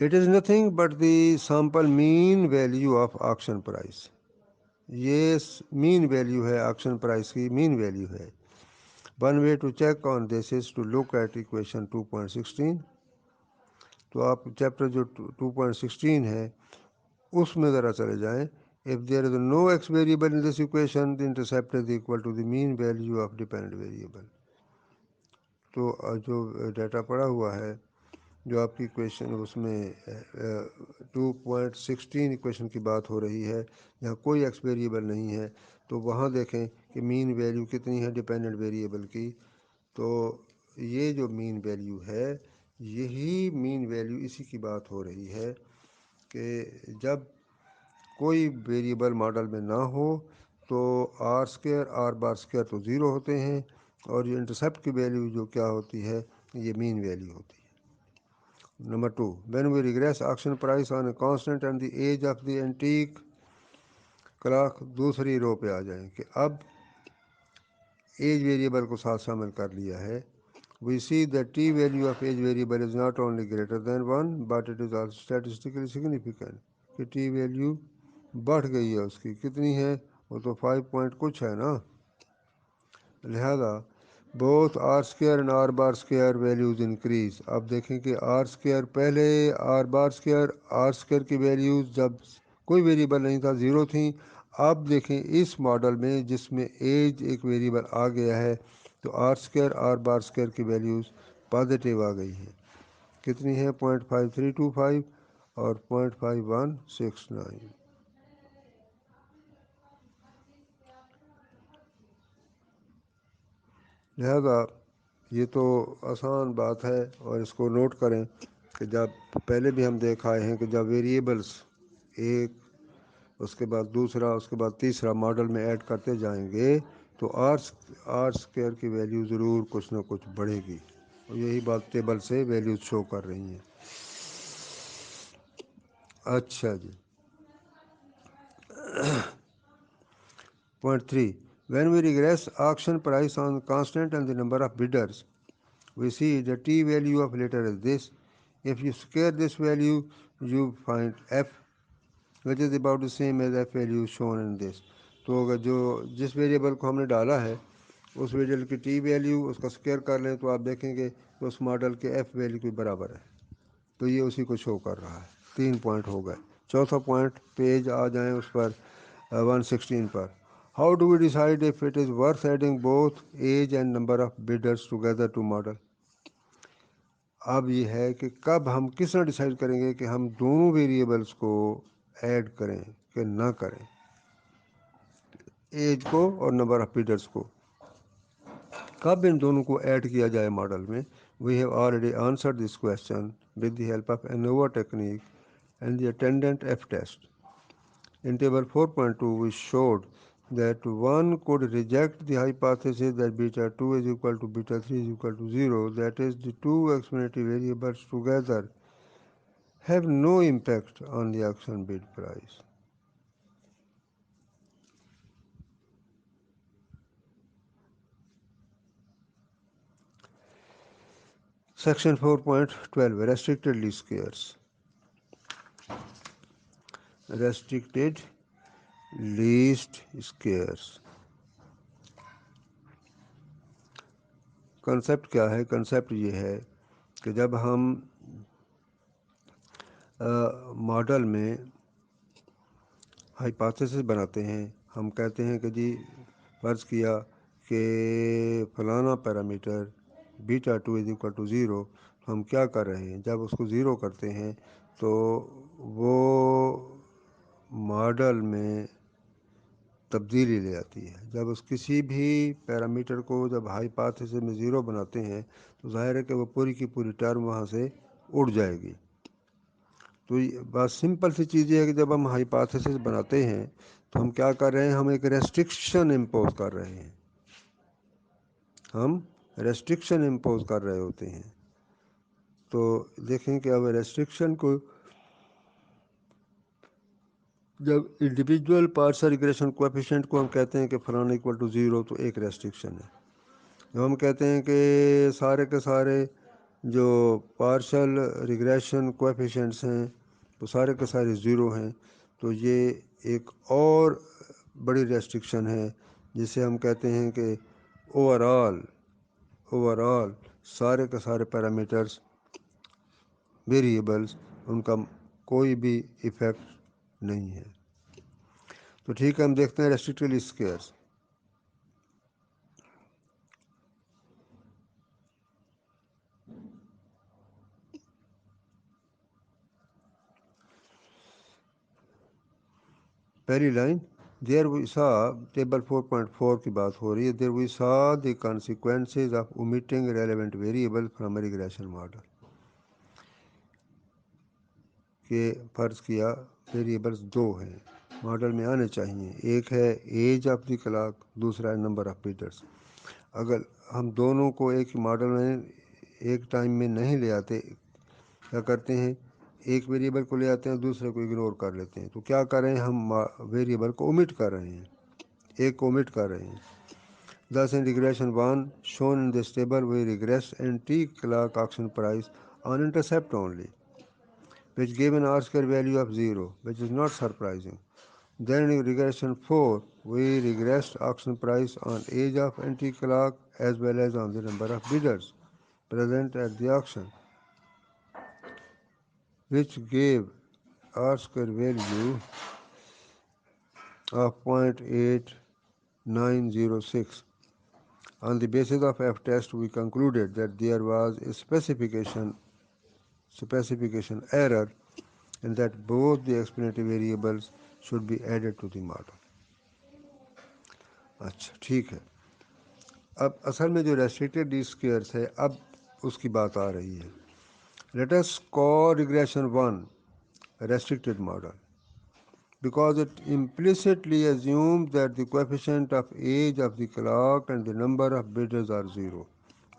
it is nothing but the sample mean value of auction price. یہ mean value ہے auction price کی mean value ہے. One way to check on this is to look at equation 2.16. تو آپ chapter جو 2.16 ہے اس میں ذرا چلے جائیں. If there is no x variable in this equation, the intercept is equal to the mean value of dependent variable. تو جو ڈیٹا پڑا ہوا ہے جو آپ کی ایکویشن اس میں 2.16 ایکویشن کی بات ہو رہی ہے جہاں کوئی ایکس ویریبل نہیں ہے تو وہاں دیکھیں کہ مین ویلیو کتنی ہے ڈیپینڈنٹ ویریبل کی. تو یہ جو مین ویلیو ہے یہی مین ویلیو اسی کی بات ہو رہی ہے کہ جب کوئی ویریبل ماڈل میں نہ ہو تو R square R bar square تو زیرو ہوتے ہیں اور یہ انٹرسیپٹ کی ویلیو جو کیا ہوتی ہے یہ مین ویلیو ہوتی ہے. Number 2 when we regress auction price on a constant and the age of the antique clock. دوسری رو پہ آ جائیں کہ اب ایج ویریبل کو ساتھ شامل کر لیا ہے. We see that T value of age variable is not only greater than 1 but it is also statistically significant. کہ ٹی ویلیو بڑھ گئی ہے اس کی کتنی ہے وہ تو 5 پوائنٹ کچھ ہے نا. لہذا both R square and R bar square values increase. اب دیکھیں کہ آر اسکوئر پہلے آر بار اسکوئر کی ویلیوز جب کوئی ویریبل نہیں تھا زیرو تھیں. اب دیکھیں اس ماڈل میں جس میں ایج ایک ویریبل آ گیا ہے تو R square R bar square کی ویلیوز پازیٹیو آ گئی ہیں. کتنی ہے 0.5325 اور 0.5169. لہذا یہ تو آسان بات ہے اور اس کو نوٹ کریں کہ جب پہلے بھی ہم دیکھ آئے ہیں کہ جب ویریبلس ایک اس کے بعد دوسرا اس کے بعد تیسرا ماڈل میں ایڈ کرتے جائیں گے تو آر اسکوئر کی ویلیو ضرور کچھ نہ کچھ بڑھے گی اور یہی بات ٹیبل سے ویلیوز شو کر رہی ہیں. اچھا جی. Point 3 when we regress auction price on constant and the number of bidders we see the t value of later is this. If you square this value you find f which is about the same as f value shown in this. تو اگر جو جس variable کو ہم نے ڈالا ہے اس variable کی ٹی ویلیو اس کا اسکوئر کر لیں تو آپ دیکھیں گے تو اس ماڈل کے ایف ویلیو کے برابر ہے. تو یہ اسی کو شو کر رہا ہے. 3 پوائنٹ ہو گئے. چوتھا پوائنٹ پیج آ جائیں اس پر 116 پر. How do we decide if it is worth adding both age and number of bidders together to model? اب یہ ہے کہ کب ہم کس طرح ڈیسائیڈ کریں گے کہ ہم دونوں ویریبلس کو ایڈ کریں کہ نہ کریں ایج کو اور نمبر آف بیڈرس کو. کب ان دونوں کو ایڈ کیا جائے ماڈل میں. We have already answered this question with the help of ANOVA technique and the attendant F test. In table 4.2 we showed that one could reject the hypothesis that beta 2 is equal to beta 3 is equal to 0, that is the two exponential variables together have no impact on the auction bid price. Section 4.12 restricted least squares. Restricted least squares. Concept کیا ہے. Concept یہ ہے کہ جب ہم model میں hypothesis بناتے ہیں ہم کہتے ہیں کہ جی فرض کیا کہ فلانا parameter beta 2 is equal to 0. ہم کیا کر رہے ہیں جب اس کو 0 کرتے ہیں تو وہ ماڈل میں تبدیلی لے آتی ہے. جب اس کسی بھی پیرامیٹر کو جب ہائپوتھیسس میں 0 بناتے ہیں تو ظاہر ہے کہ وہ پوری کی پوری ٹرم وہاں سے اڑ جائے گی. تو بس سمپل سی چیز یہ ہے کہ جب ہم ہائپوتھیسس بناتے ہیں تو ہم کیا کر رہے ہیں ہم ایک ریسٹرکشن امپوز کر رہے ہیں. ہم ریسٹرکشن امپوز کر رہے ہوتے ہیں. تو دیکھیں کہ اب ریسٹرکشن کو جب انڈیویجول پارشل ریگریشن کوفیشینٹ کو ہم کہتے ہیں کہ فلانا اکول ٹو 0 تو ایک ریسٹرکشن ہے. جب ہم کہتے ہیں کہ سارے کے سارے جو پارشل ریگریشن کویفیشنٹس ہیں وہ سارے کے سارے زیرو ہیں، تو یہ ایک اور بڑی ریسٹرکشن ہے جسے ہم کہتے ہیں کہ اوور آل سارے کے سارے پیرامیٹرز ویریبلس ان کا کوئی بھی ایفیکٹ نہیں ہے۔ تو ٹھیک ہے، ہم دیکھتے ہیں ریسٹرکٹیڈ اسکیئرس۔ پہلی لائن دیر وی سا ٹیبل 4.4 کی بات ہو رہی ہے، there we saw the consequences of omitting relevant variable from regression model, کہ فرض کیا ویریبلس دو ہیں ماڈل میں آنے چاہیے، ایک ہے ایج آف دی کلاک، دوسرا ہے نمبر آف بیٹرس۔ اگر ہم دونوں کو ایک ماڈل میں ایک ٹائم میں نہیں لے آتے، کیا کرتے ہیں ایک ویریبل کو لے آتے ہیں دوسرے کو اگنور کر لیتے ہیں، تو کیا کر رہے ہیں ہم ویریبل کو اومٹ کر رہے ہیں، ایک کو اومٹ کر رہے ہیں۔ Thus in regression 1 shown in this table we regress anti-clock auction price on intercept only, which gave an R-square value of 0, which is not surprising. Then in regression 4 we regressed auction price on age of anti-clock as well as on the number of bidders present at the auction, which gave R-square value of 0.8906. On the basis of F-test, we concluded that there was a specification error and that both the explanatory variables should be added to the model. اچھا ٹھیک ہے، اب اصل میں جو restricted D اسکیئرس ہے اب اس کی بات آ رہی ہے۔ Late us call regression 1 restricted model because it implicitly assumes that the coefficient of age of the clock and the number of bidders are 0.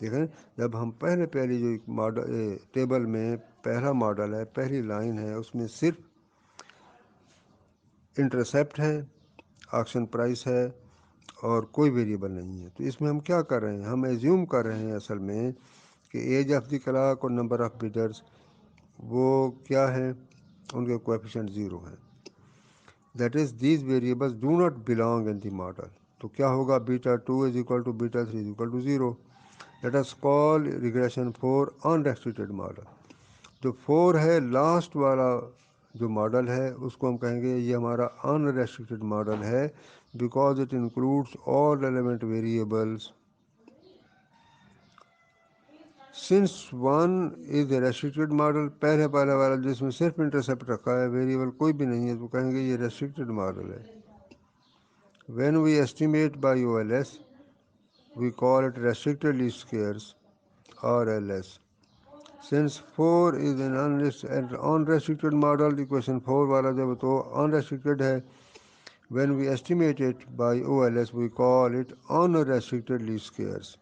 دیکھیں جب ہم پہلی جو ماڈل ٹیبل میں پہلا ماڈل ہے، پہلی لائن ہے، اس میں صرف انٹرسیپٹ ہے، آکشن پرائس ہے اور کوئی ویریبل نہیں ہے، تو اس میں ہم کیا کر رہے ہیں، ہم ایزیوم کر رہے ہیں اصل میں کہ ایج آف دی کلاک اور نمبر آف بیڈرز وہ کیا ہیں، ان کے کویفیشنٹ 0 ہیں، that is these variables do not belong in the model. تو کیا ہوگا، beta 2 is equal to beta 3 is equal to 0۔ Let us call regression 4 unrestricted model. جو 4 ہے لاسٹ والا جو ماڈل ہے اس کو ہم کہیں گے یہ ہمارا ان ریسٹرکٹیڈ ماڈل ہے، because it includes all relevant variables. Since 1 is a restricted model, پہلے والا جس میں صرف انٹرسیپٹ رکھا ہے، ویریبل کوئی بھی نہیں ہے، تو کہیں گے یہ ریسٹرکٹیڈ ماڈل ہے۔ When we estimate by O L S we call it restricted least squares RLS. Since 4 is an unrestricted model, equation 4 والا جب تو unrestricted ہے، when we estimate it by OLS we call it unrestricted least squares.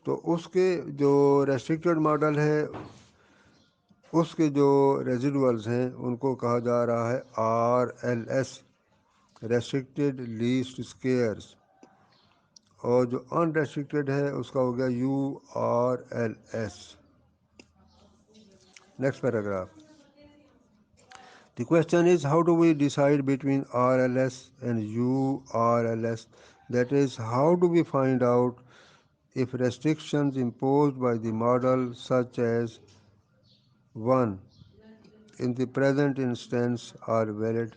تو اس کے جو restricted model ہے اس کے جو ریزیڈولز ہیں ان کو کہا جا رہا ہے RLS ریسٹرکٹیڈ لیسٹ اسکیئرس، اور جو ان ریسٹرکٹیڈ ہے اس کا ہو گیا URLS۔ Next paragraph. The question is how do we decide between RLS and URLS? That is, how do we find out if restrictions imposed by the model such as 1 in the present instance are valid?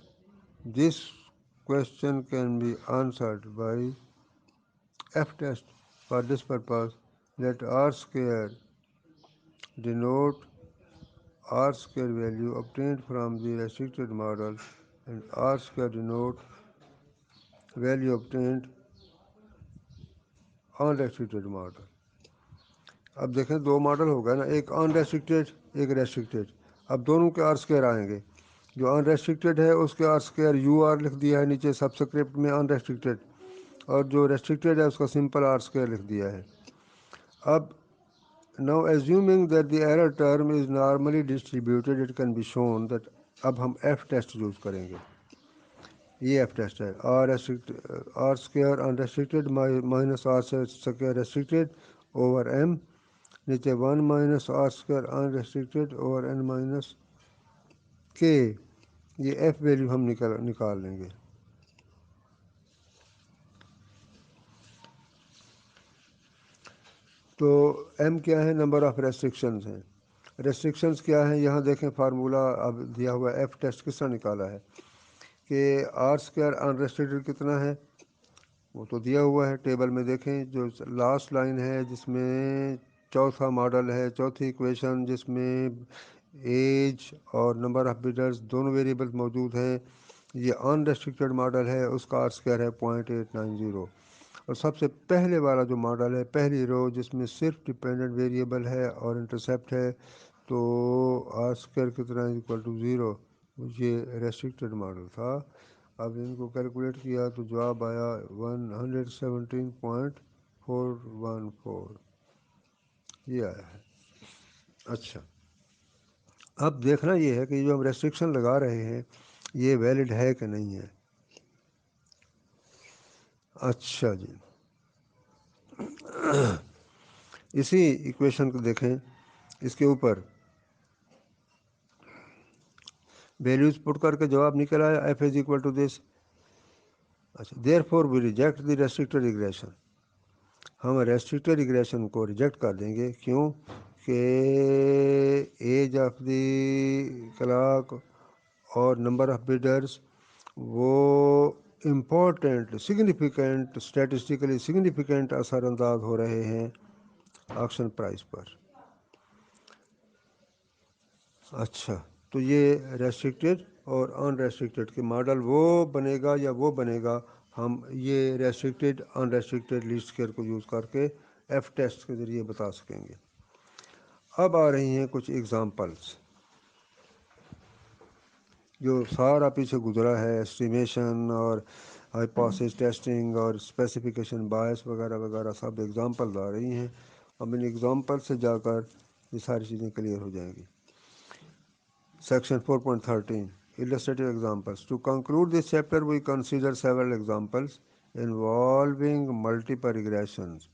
This question can be answered by F-test. For this purpose, let R square denote R square value obtained from the restricted model and R square denote value obtained on restricted model. اب دیکھیں دو model ہوگا نا، ایک ان restricted ایک restricted, اب دونوں کے are square آئیں گے۔ جو ان ریسٹرکٹیڈ ہے اس کے آر اسکوائر UR لکھ دیا ہے نیچے سبسکرپٹ میں ان ریسٹرکٹیڈ، اور جو ریسٹرکٹیڈ ہے اس کا سمپل آر اسکوائر لکھ دیا ہے۔ اب now assuming that the error term is normally distributed it can be shown that اب ہم ایف ٹیسٹ یوز کریں گے، یہ ایف ٹیسٹ ہے، R square unrestricted minus R square restricted over m, نیچے 1 minus R square unrestricted over N minus k, یہ F value ہم نکال لیں گے. تو ایم کیا ہے؟ نمبر آف ریسٹرکشنز ہیں. ریسٹرکشنز کیا ہیں؟ یہاں دیکھیں فارمولہ اب دیا ہوا ہے. ایف ٹیسٹ کس طرح نکالا ہے کہ آر اسکوائر انریسٹرکٹیڈ کتنا ہے، وہ تو دیا ہوا ہے ٹیبل میں. دیکھیں جو لاسٹ لائن ہے جس میں چوتھا ماڈل ہے، چوتھی ایکویشن جس میں ایج اور نمبر آف بڈرز دونوں ویریبل موجود ہیں، یہ ان ریسٹرکٹیڈ ماڈل ہے، اس کا آر اسکوائر ہے 0.890. اور سب سے پہلے والا جو ماڈل ہے، پہلی رو جس میں صرف ڈپینڈنٹ ویریبل ہے اور انٹرسیپٹ ہے، تو آر اسکوائر کتنا اکول ٹو 0، یہ ریسٹرکٹیڈ ماڈل تھا. اب ان کو کیلکولیٹ کیا تو جواب آیا 117.414، یہ آیا ہے. اچھا، اب دیکھنا یہ ہے کہ جو ہم ریسٹرکشن لگا رہے ہیں یہ ویلڈ ہے کہ نہیں ہے. اچھا جی، اسی ایکویشن کو دیکھیں، اس کے اوپر ویلیوز پٹ کر کے جواب نکل آیا ایف از اکول ٹو دس. اچھا، therefore we reject the restricted regression, ہم ریسٹرکٹیڈ ریگریشن کو ریجیکٹ کر دیں گے. کیوں کہ ایج آف دی کلاک اور نمبر آف بڈرز وہ امپورٹنٹ سگنیفیکنٹ اسٹیٹسٹیکلی سگنیفیکنٹ اثر انداز ہو رہے ہیں آکشن پرائز پر. اچھا، تو یہ ریسٹرکٹیڈ اور ان ریسٹرکٹیڈ کے ماڈل وہ بنے گا یا وہ بنے گا، ہم یہ ریسٹرکٹیڈ ان ریسٹرکٹیڈ لیسٹ اسکوائر کو یوز کر کے ایف ٹیسٹ کے ذریعے بتا سکیں گے. اب آ رہی ہیں کچھ ایگزامپلس جو سارا پیچھے گزرا ہے، اسٹیمیشن اور ہائپوتھیسس ٹیسٹنگ اور اسپیسیفیکیشن بائس وغیرہ وغیرہ، سب ایگزامپلز آ رہی ہیں. اب ان ایگزامپل سے جا کر یہ ساری چیزیں کلیئر ہو جائیں گی. Section 4.13 Illustrative examples. To conclude this chapter, we consider several examples involving multiple regressions.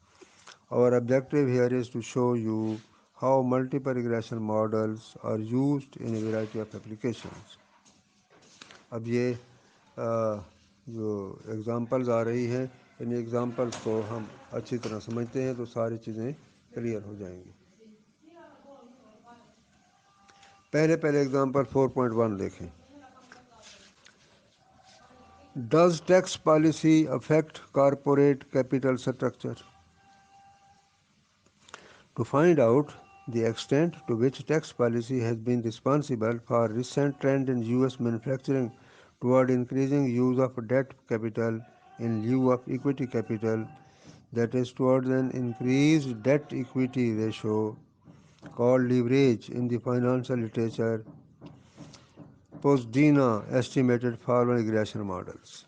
Our objective here is to show you how multiple regression models are used in a variety of applications. اب یہ جو examples آ رہی ہیں، ان examples کو ہم اچھی طرح سمجھتے ہیں تو ساری چیزیں کلیئر ہو جائیں گی. پہلے ایگزامپل 4.1 دیکھیں. Does tax policy affect corporate capital structure? To find out the extent to which tax policy has been responsible for recent trend in US manufacturing toward increasing use of debt capital in lieu of equity capital, that is towards an increased debt equity ratio called leverage in the financial literature, Posdina estimated following regression models.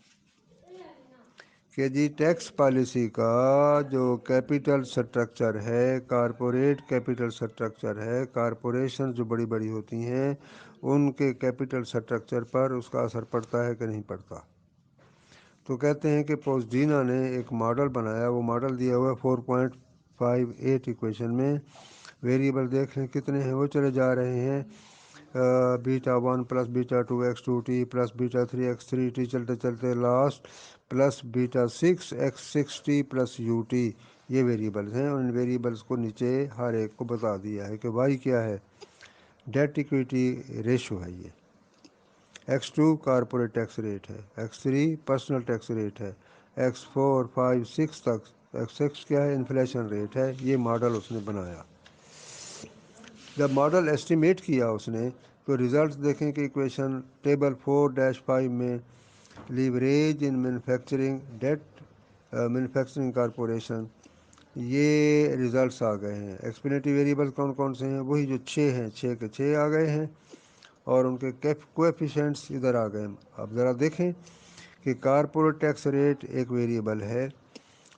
کہ جی tax policy کا جو capital structure ہے، corporate capital structure ہے، corporation جو بڑی بڑی ہوتی ہیں ان کے کیپٹل سٹرکچر پر اس کا اثر پڑتا ہے کہ نہیں پڑتا. تو کہتے ہیں کہ پوسڈینا نے ایک ماڈل بنایا، وہ ماڈل دیا ہوا ہے 4.58 ایکویشن میں. ویریبل دیکھ لیں کتنے ہیں، وہ چلے جا رہے ہیں بیٹا 1 plus beta 2 x2 T plus beta 3 x3 T, چلتے چلتے last plus beta 6 x6 T plus U T. یہ ویریبلز ہیں، اور ان ویریبلز کو نیچے ہر ایک کو بتا دیا ہے کہ وائی کیا ہے، ڈیٹ ایکویٹی ریشو ہے. یہ x2 کارپوریٹ ٹیکس ریٹ ہے، x3 پرسنل ٹیکس ریٹ ہے، x4 5 6 تک x6 کیا ہے، انفلیشن ریٹ ہے. یہ ماڈل اس نے بنایا. جب ماڈل ایسٹیمیٹ کیا اس نے تو ریزلٹس دیکھیں کہ ایکویشن ٹیبل 4-5 میں leverage in manufacturing data manufacturing corporation, یہ ریزلٹس آ گئے ہیں. ایکسپلینیٹری ویریبل کون کون سے ہیں؟ وہی جو 6 ہیں، 6 کے 6 آ گئے ہیں، اور ان کے کویفیشنٹس ادھر آ گئے ہیں. اب ذرا دیکھیں کہ کارپوریٹ ٹیکس ریٹ ایک ویریبل ہے،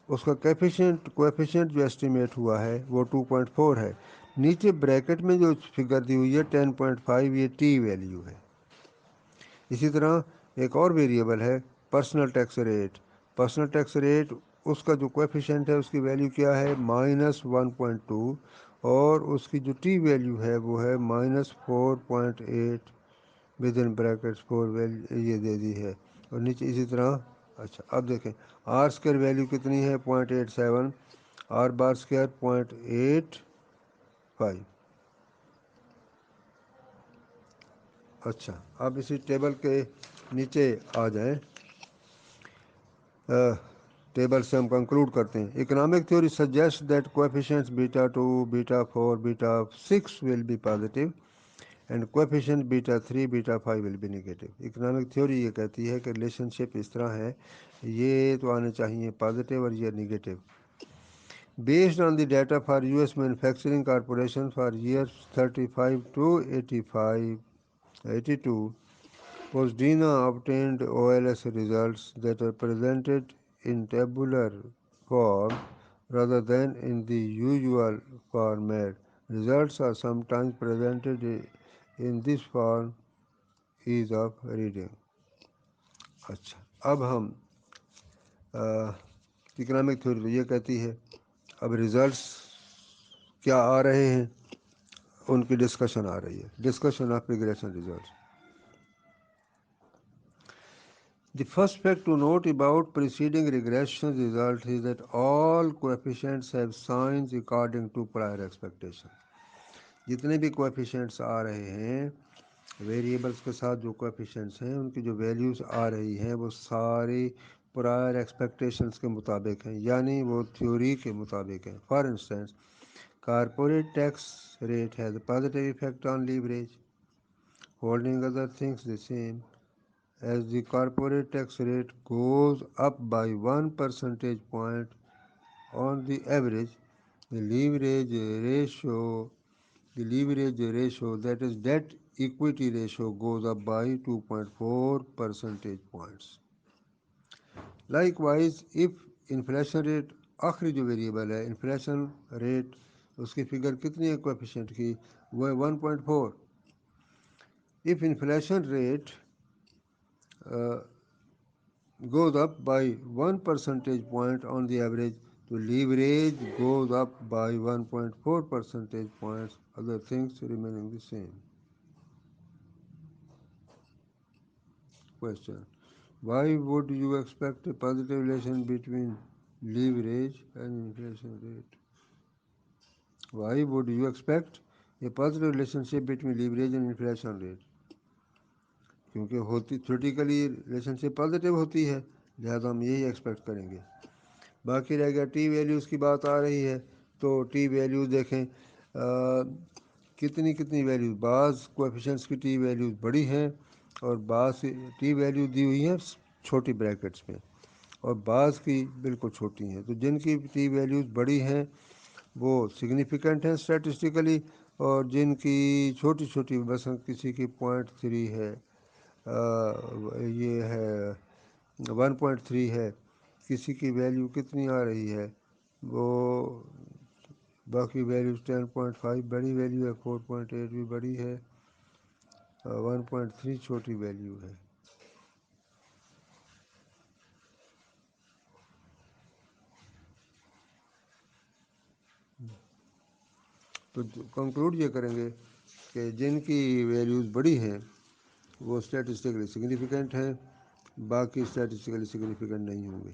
اس کا کویفیشنٹ جو ایسٹیمیٹ ہوا ہے وہ 2.4 ہے. نیچے بریکٹ میں جو فگر دی ہوئی ہے 10.5، یہ ٹی ویلیو ہے. اسی طرح ایک اور ویریبل ہے personal tax rate. Personal tax rate اس کا جو کویفیشنٹ ہے اس کی ویلیو کیا ہے -1.2، اور اس کی جو ٹی ویلیو ہے وہ ہے -4.8 ود ان بریکٹس 4 ویلیو یہ دے دی ہے، اور نیچے اسی طرح. اچھا اب دیکھیں آر اسکوائر ویلیو کتنی ہے 0.87، آر بار اسکوائر 0.85. اچھا اب اسی ٹیبل کے نیچے آ جائیں، ٹیبل سے ہم کنکلوڈ کرتے ہیں. Economic theory suggest that coefficients β2 β4 β6 will be positive and coefficient β3 β5 will be negative. Economic theory یہ کہتی ہے کہ ریلیشن شپ اس طرح ہے، یہ تو آنے چاہیے پازیٹیو اور یہ negative. Based on the data for U S manufacturing corporation for year 35 to 82 Posdina obtained OLS results that are presented in tabular form rather than in the usual format. Results are sometimes presented in this form, ease of reading. اچھا اب ہم economic theory یہ کہتی ہے اب results کیا آ رہے ہیں، ان کی ڈسکشن آ رہی ہے، discussion of regression results. The first fact to note about preceding regression results is that all coefficients have signs according to prior expectation. جتنے بھی کوفیشنٹس آ رہے ہیں ویریبلس کے ساتھ، جو کوفیشنٹس ہیں ان کی جو ویلیوز آ رہی ہیں وہ ساری پرائر ایکسپیکٹیشنس کے مطابق ہیں، یعنی وہ تھیوری کے مطابق ہیں. For instance corporate tax rate has a positive effect on leverage holding other things the same. As the corporate tax rate goes up by 1 percentage point on the average, the leverage ratio, that is debt equity ratio, goes up by 2.4 percentage points. Likewise, if inflation rate آخری جو variable ہے inflation rate, اس کی figure کتنی ہے coefficient کی، وہ ہے 1.4. if inflation rate goes up by 1 percentage point on the average, so leverage goes up by 1.4 percentage points, other things remaining the same. Question: why would you expect a positive relation between leverage and inflation rate? Why would you expect a positive relationship between leverage and inflation rate? کیونکہ ہوتی theoretically relation شپ positive ہوتی ہے، لہذا ہم یہی expect کریں گے. باقی رہ گیا ٹی ویلیوز کی بات آ رہی ہے، تو ٹی ویلیوز دیکھیں کتنی ویلیوز، بعض کوفیشنٹس کی ٹی ویلیوز بڑی ہیں اور بعض ٹی ویلیو دی ہوئی ہیں چھوٹی بریکٹس میں، اور بعض کی بالکل چھوٹی ہیں. تو جن کی ٹی ویلیوز بڑی ہیں وہ سگنیفیکنٹ ہیں اسٹیٹسٹیکلی، اور جن کی چھوٹی مثلا کسی کی 0.3 ہے، یہ ہے 1.3 ہے، کسی کی ویلیو کتنی آ رہی ہے، وہ باقی ویلیوز 10.5 بڑی ویلیو ہے، 4.8 بھی بڑی ہے، 1.3 چھوٹی ویلیو ہے. تو کنکلوڈ یہ کریں گے کہ جن کی ویلیوز بڑی ہیں وہ اسٹیٹسٹیکلی سگنیفیکنٹ ہیں، باقی اسٹیٹسٹیکلی سگنیفیکنٹ نہیں ہوں گے.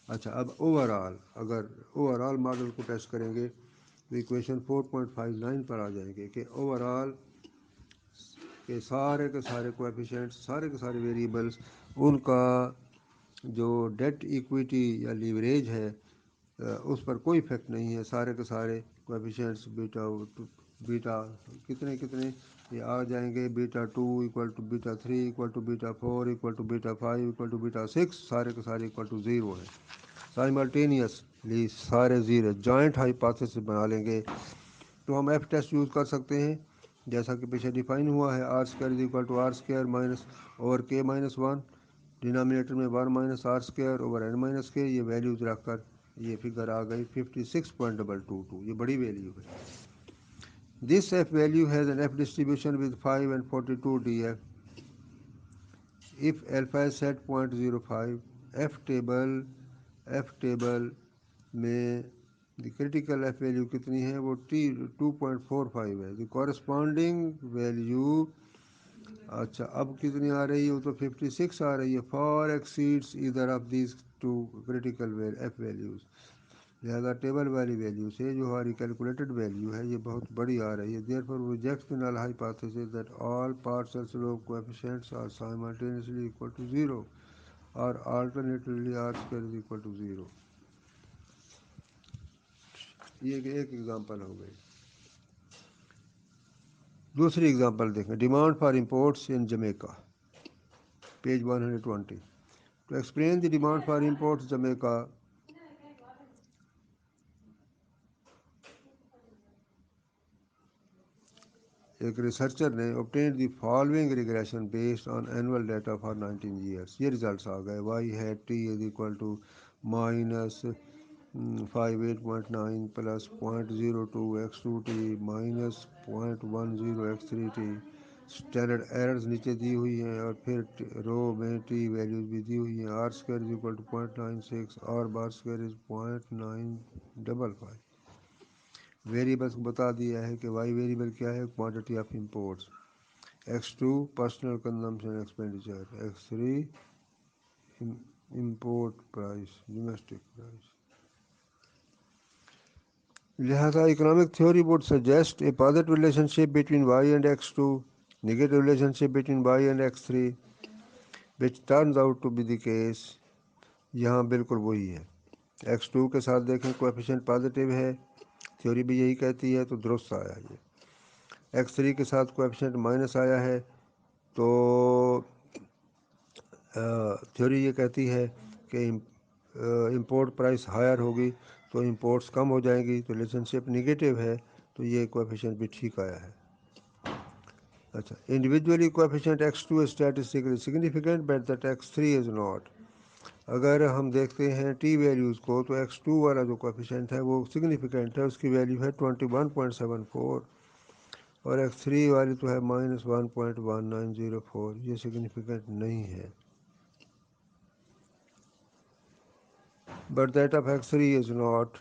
اچھا اب اگر اوور آل ماڈل کو ٹیسٹ کریں گے تو ایکویشن 4.59 پر آ جائیں گے کہ اوور آل کے سارے کویفیشنٹس، سارے کے سارے ویریبلس، ان کا جو ڈیٹ ایکویٹی یا لیوریج ہے اس پر کوئی افیکٹ نہیں ہے. سارے کے سارے کویفیشنٹس بیٹا کتنے یہ آ جائیں گے، β2 = β3 = β4 = β5 = β6، سارے کے سارے =0 ہیں. سائملٹینیسلی سارے زیرو. جوائنٹ ہائپوتھیسس بنا لیں گے تو ہم ایف ٹیسٹ یوز کر سکتے ہیں، جیسا کہ پیچھے ڈیفائن ہوا ہے. r² = r² - ڈینامینیٹر میں 1 - r²/n - k. یہ ویلیوز رکھ کر یہ فگر آ گئی 56.222. یہ بڑی ویلیو ہے. This F value has an F distribution with 5 and 42 df. if alpha is set 0.05, F table میں دی کریٹیکل ایف ویلیو کتنی ہے؟ وہ 2.45 ہے. دی کورسپونڈنگ ویلیو اچھا اب کتنی آ رہی ہے؟ وہ تو 56 آ رہی ہے. For exceeds either of these two critical F values. لہذا ٹیبل والی ویلیو سے جو ہماری کیلکولیٹڈ ویلیو ہے یہ بہت بڑی آ رہی ہے. Therefore rejects the null hypothesis that all partial slope coefficients are simultaneously equal to 0 اور alternately R square is equal to 0. یہ ایک ایگزامپل ہو گئی. دوسری ایگزامپل دیکھیں. Demand for imports in Jamaica, page 120. To explain the demand for imports Jamaica, ایک researcher نے obtained the following regression based on annual data for 19 years. یہ results آ گئے. Y head T is equal to -58.9 plus 0.02 x2t minus 0.10 x3t. Standard errors نیچے دی ہوئی ہیں اور پھر رو میں ٹی ویلیوز بھی دی ہوئی ہیں. R square is equal to 0.96 اور بار اسکوائر از 0.955. ویریبلس کو بتا دیا ہے کہ وائی ویریبل کیا ہے؟ Quantity of imports. x2 personal consumption expenditure, x3 import price domestic price. لہذا economic theory would suggest a positive relationship between y and x2, negative relationship between y and x3, which turns out to be the case. یہاں بالکل وہی ہے. x2 کے ساتھ دیکھیں coefficient positive ہے, theory بھی یہی کہتی ہے تو درست آیا. یہ x3 کے ساتھ کوفیشینٹ مائنس آیا ہے تو تھیوری یہ کہتی ہے کہ امپورٹ پرائس ہائر ہوگی تو امپورٹس کم ہو جائیں گی, تو ریلیشن شپ نگیٹو ہے تو یہ کوفیشینٹ بھی ٹھیک آیا ہے. اچھا, individually coefficient x2 is statistically significant but that x3 is not. اگر ہم دیکھتے ہیں ٹی ویلیوز کو تو x2 والا جو کوفیشینٹ ہے وہ سگنیفیکنٹ ہے, اس کی ویلیو ہے 21.74 اور x3 والی تو ہے -1.1904. یہ سگنیفیکنٹ نہیں ہے. But that of x3 is not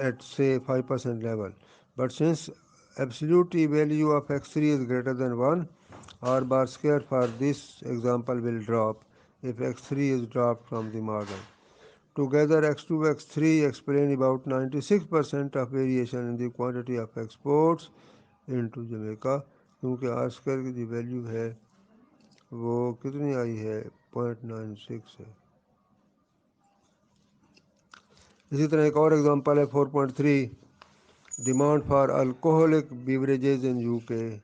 at say 5% level. But since absolute t value of x3 is greater than 1, r bar square for this example will drop if x3 is dropped from the model. Together x2 x3 explain about 96% of variation in the quantity of exports into Jamaica, کیونکہ r square کی جو value ہے وہ کتنی آئی ہے؟ 0.96 ہے. اسی طرح ایک اور ایگزامپل ہے 4.3. Demand for alcoholic beverages in you کے.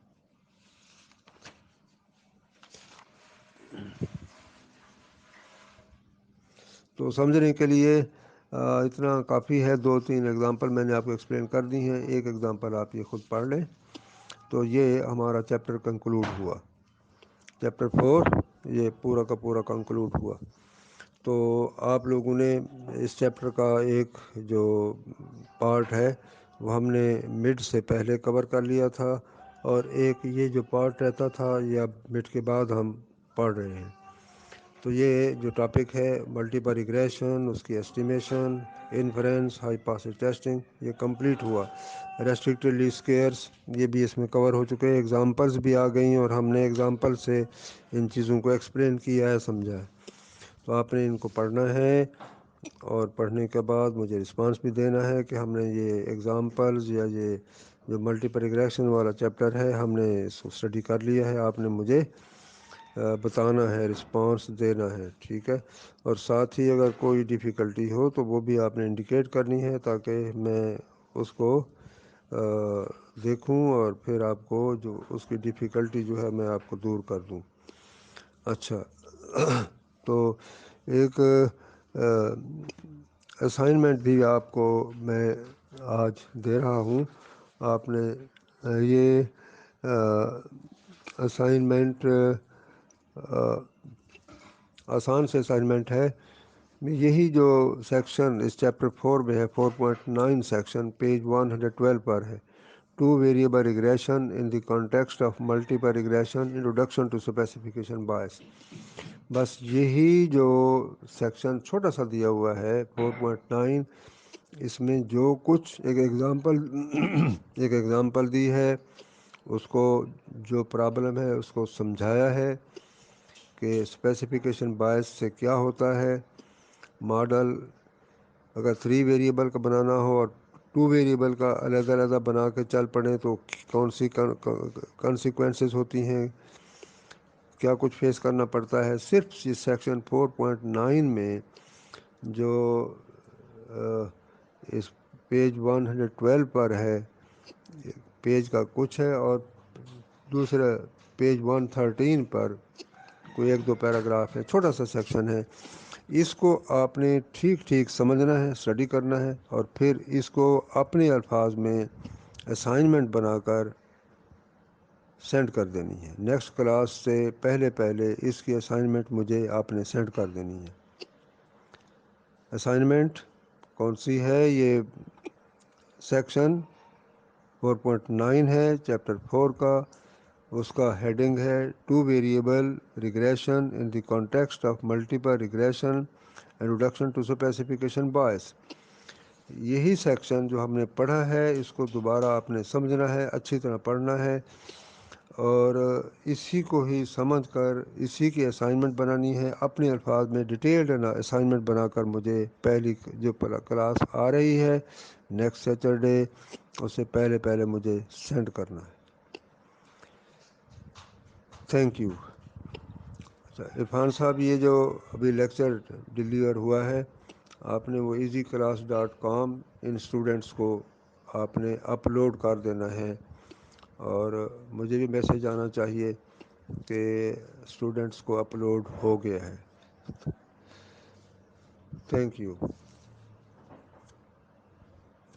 تو سمجھنے کے لیے اتنا کافی ہے. 2-3 ایگزامپل میں نے آپ کو ایکسپلین کر دی ہیں. ایک ایگزامپل آپ یہ خود پڑھ لیں. تو یہ ہمارا چیپٹر کنکلوڈ ہوا. چیپٹر 4 یہ پورا کا پورا کنکلوڈ ہوا. تو آپ لوگوں نے اس چیپٹر کا ایک جو پارٹ ہے وہ ہم نے مڈ سے پہلے کور کر لیا تھا, اور ایک یہ جو پارٹ رہتا تھا یہ اب مڈ کے بعد ہم پڑھ رہے ہیں. تو یہ جو ٹاپک ہے ملٹیپل ریگریشن, اس کی estimation, inference, high passes testing, یہ کمپلیٹ ہوا. ریسٹرکٹیڈ لیسٹ اسکیئرس یہ بھی اس میں کور ہو چکے. ایگزامپلس بھی آ گئیں اور ہم نے ایگزامپل سے ان چیزوں کو ایکسپلین کیا ہے, سمجھا ہے. تو آپ نے ان کو پڑھنا ہے اور پڑھنے کے بعد مجھے رسپانس بھی دینا ہے کہ ہم نے یہ ایگزامپلز یا یہ جو ملٹیپل ریگریشن والا چیپٹر ہے ہم نے اس کو اسٹڈی کر لیا ہے. آپ نے مجھے بتانا ہے, رسپانس دینا ہے, ٹھیک ہے. اور ساتھ ہی اگر کوئی ڈیفیکلٹی ہو تو وہ بھی آپ نے انڈیکیٹ کرنی ہے تاکہ میں اس کو دیکھوں اور پھر آپ کو جو اس کی ڈیفیکلٹی جو ہے میں آپ کو دور کر دوں. اچھا, تو ایک اسائنمنٹ بھی آپ کو میں آج دے رہا ہوں. آپ نے یہ اسائنمنٹ آسان سے اسائنمنٹ ہے. یہی جو سیکشن اس چیپٹر 4 میں ہے 4.9 سیکشن پیج 112 پر ہے. 2 variable regression in the context of multiple regression introduction to specification bias. بس یہی جو سیکشن چھوٹا سا دیا ہوا ہے 4.9 اس میں جو کچھ ایک ایگزامپل دی ہے، اس کو جو پرابلم ہے اس کو سمجھایا ہے کہ اسپیسیفیکیشن بائس سے کیا ہوتا ہے. ماڈل اگر 3 ویریبل کا بنانا ہو اور 2 ویریبل کا علیحدہ علیحدہ بنا کے چل پڑیں تو کون سی کنسیکوینسز ہوتی ہیں، کیا کچھ فیس کرنا پڑتا ہے. صرف اس سیکشن 4.9 میں جو اس پیج 112 پر ہے، پیج کا کچھ ہے، اور دوسرے پیج 113 پر کوئی 1-2 پیراگراف ہے، چھوٹا سا سیکشن ہے. اس کو آپ نے ٹھیک ٹھیک سمجھنا ہے، اسٹڈی کرنا ہے، اور پھر اس کو اپنے الفاظ میں اسائنمنٹ بنا کر سینڈ کر دینی ہے. نیکسٹ کلاس سے پہلے اس کی اسائنمنٹ مجھے آپ نے سینڈ کر دینی ہے. اسائنمنٹ کون سی ہے؟ یہ سیکشن 4.9 ہے چیپٹر 4 کا. اس کا ہیڈنگ ہے 2 variable regression in the context of multiple regression and reduction to specification bias. یہی سیکشن جو ہم نے پڑھا ہے اس کو دوبارہ آپ نے سمجھنا ہے، اچھی طرح پڑھنا ہے، اور اسی کو ہی سمجھ کر اسی کی اسائنمنٹ بنانی ہے. اپنے الفاظ میں ڈیٹیلڈ اسائنمنٹ بنا کر مجھے پہلی جو کلاس آ رہی ہے نیکسٹ سیٹرڈے، اس سے پہلے مجھے سینڈ کرنا ہے. Thank you. اچھا عرفان صاحب، یہ جو ابھی لیکچر ڈلیور ہوا ہے، آپ نے وہ easyclass.com ان اسٹوڈنٹس کو آپ نے اپلوڈ کر دینا ہے، اور مجھے بھی میسج آنا چاہیے کہ اسٹوڈنٹس کو اپلوڈ ہو گیا ہے. Thank you.